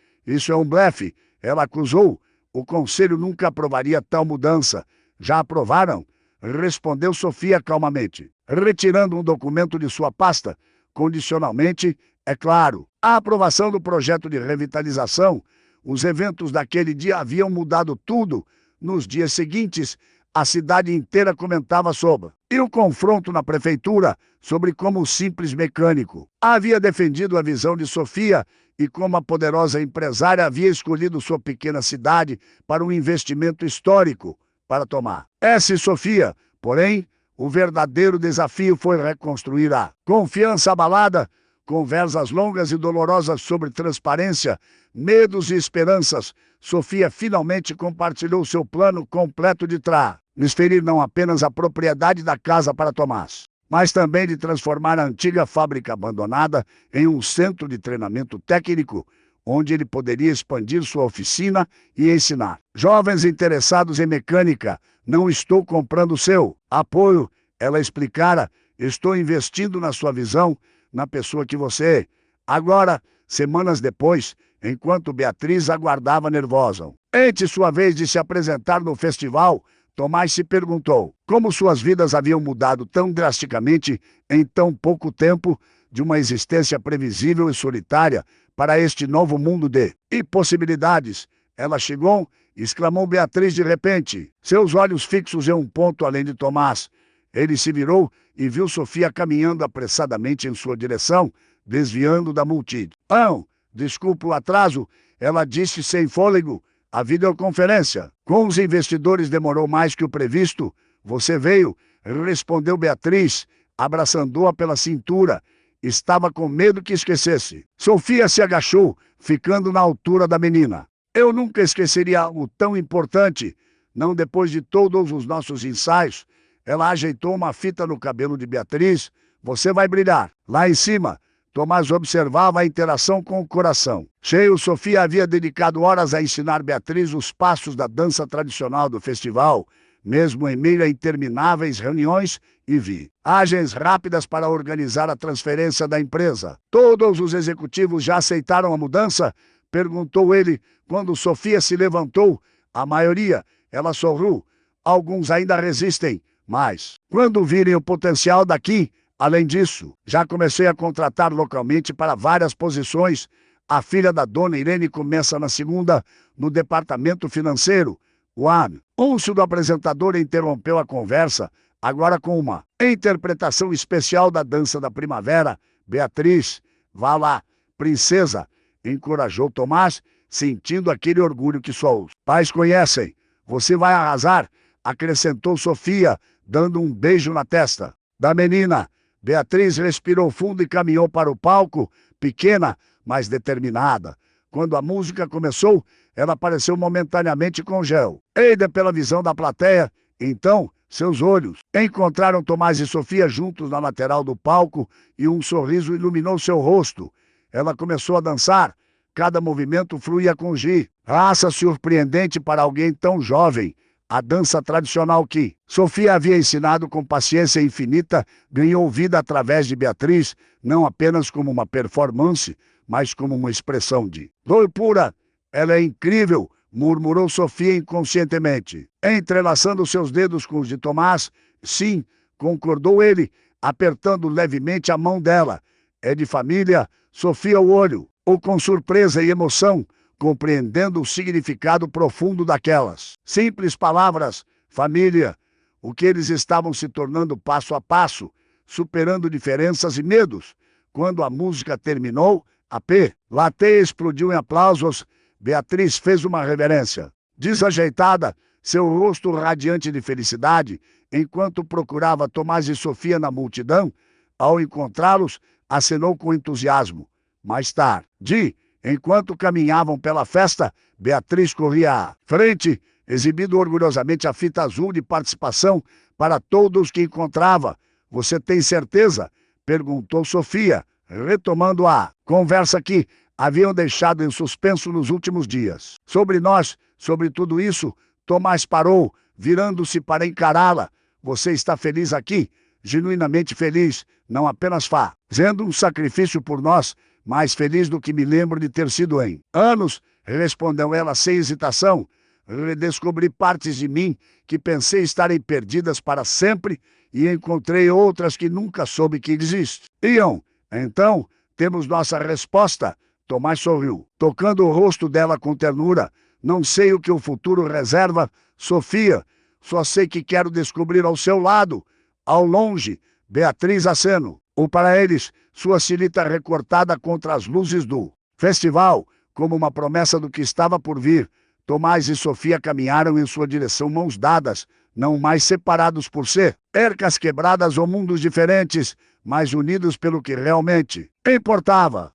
um blefe, ela acusou. O conselho nunca aprovaria tal mudança. Já aprovaram? Respondeu Sofia calmamente, retirando um documento de sua pasta. Condicionalmente, é claro. A aprovação do projeto de revitalização. Os eventos daquele dia haviam mudado tudo. Nos dias seguintes, a cidade inteira comentava sobre. E o confronto na prefeitura sobre como o simples mecânico havia defendido a visão de Sofia e como a poderosa empresária havia escolhido sua pequena cidade para um investimento histórico para tomar. Sofia, porém, o verdadeiro desafio foi reconstruir a confiança abalada, conversas longas e dolorosas sobre transparência, medos e esperanças. Sofia finalmente compartilhou seu plano completo de transferir não apenas a propriedade da casa para Tomás, mas também de transformar a antiga fábrica abandonada em um centro de treinamento técnico, onde ele poderia expandir sua oficina e ensinar jovens interessados em mecânica. Não estou comprando seu apoio, ela explicara. Estou investindo na sua visão, na pessoa que você é. Agora, semanas depois, enquanto Beatriz aguardava nervosa, ante sua vez de se apresentar no festival, Tomás se perguntou como suas vidas haviam mudado tão drasticamente em tão pouco tempo, de uma existência previsível e solitária para este novo mundo de impossibilidades. Ela chegou, exclamou Beatriz de repente, seus olhos fixos em um ponto além de Tomás. Ele se virou e viu Sofia caminhando apressadamente em sua direção, desviando da multidão. Desculpe o atraso, ela disse sem fôlego. A videoconferência com os investidores demorou mais que o previsto. Você veio, respondeu Beatriz, abraçando-a pela cintura. Estava com medo que esquecesse. Sofia se agachou, ficando na altura da menina. Eu nunca esqueceria algo tão importante. Não depois de todos os nossos ensaios. Ela ajeitou uma fita no cabelo de Beatriz. Você vai brilhar. Lá em cima, Tomás observava a interação com o coração cheio. Sofia havia dedicado horas a ensinar Beatriz os passos da dança tradicional do festival, mesmo em meio a intermináveis reuniões e viagens rápidas para organizar a transferência da empresa. Todos os executivos já aceitaram a mudança? Perguntou ele quando Sofia se levantou. A maioria, ela sorriu. Alguns ainda resistem, mas quando virem o potencial daqui. Além disso, já comecei a contratar localmente para várias posições. A filha da dona Irene começa na segunda, no departamento financeiro. O anúncio do apresentador interrompeu a conversa, agora com uma interpretação especial da dança da primavera. Beatriz, vá lá, princesa, encorajou Tomás, sentindo aquele orgulho que só os pais conhecem. Você vai arrasar, acrescentou Sofia, dando um beijo na testa da menina. Beatriz respirou fundo e caminhou para o palco, pequena, mas determinada. Quando a música começou, ela apareceu momentaneamente com gel. Eida pela visão da plateia, então seus olhos encontraram Tomás e Sofia juntos na lateral do palco e um sorriso iluminou seu rosto. Ela começou a dançar. Cada movimento fluía com raça surpreendente para alguém tão jovem. A dança tradicional que Sofia havia ensinado com paciência infinita ganhou vida através de Beatriz, não apenas como uma performance, mas como uma expressão de dor pura. Ela é incrível, murmurou Sofia inconscientemente, entrelaçando seus dedos com os de Tomás. Sim, concordou ele, apertando levemente a mão dela. É de família? Sofia o olho, ou com surpresa e emoção, compreendendo o significado profundo daquelas simples palavras. Família, o que eles estavam se tornando passo a passo, superando diferenças e medos. Quando a música terminou, a plateia explodiu em aplausos. Beatriz fez uma reverência desajeitada, seu rosto radiante de felicidade, enquanto procurava Tomás e Sofia na multidão. Ao encontrá-los, acenou com entusiasmo. Mais tarde, enquanto caminhavam pela festa, Beatriz corria à frente, exibindo orgulhosamente a fita azul de participação para todos que encontrava. Você tem certeza? Perguntou Sofia, retomando a conversa que haviam deixado em suspenso nos últimos dias. Sobre nós, sobre tudo isso, Tomás parou, virando-se para encará-la. Você está feliz aqui? Genuinamente feliz, não apenas fazendo um sacrifício por nós, mais feliz do que me lembro de ter sido em anos, respondeu ela sem hesitação. Redescobri partes de mim que pensei estarem perdidas para sempre e encontrei outras que nunca soube que existiam. Então, temos nossa resposta. Tomás sorriu, tocando o rosto dela com ternura. Não sei o que o futuro reserva, Sofia. Só sei que quero descobrir ao seu lado, ao longe, Beatriz aceno. Ou para eles, sua silhueta recortada contra as luzes do festival, como uma promessa do que estava por vir. Tomás e Sofia caminharam em sua direção mãos dadas, não mais separados por cercas quebradas ou mundos diferentes, mas unidos pelo que realmente importava.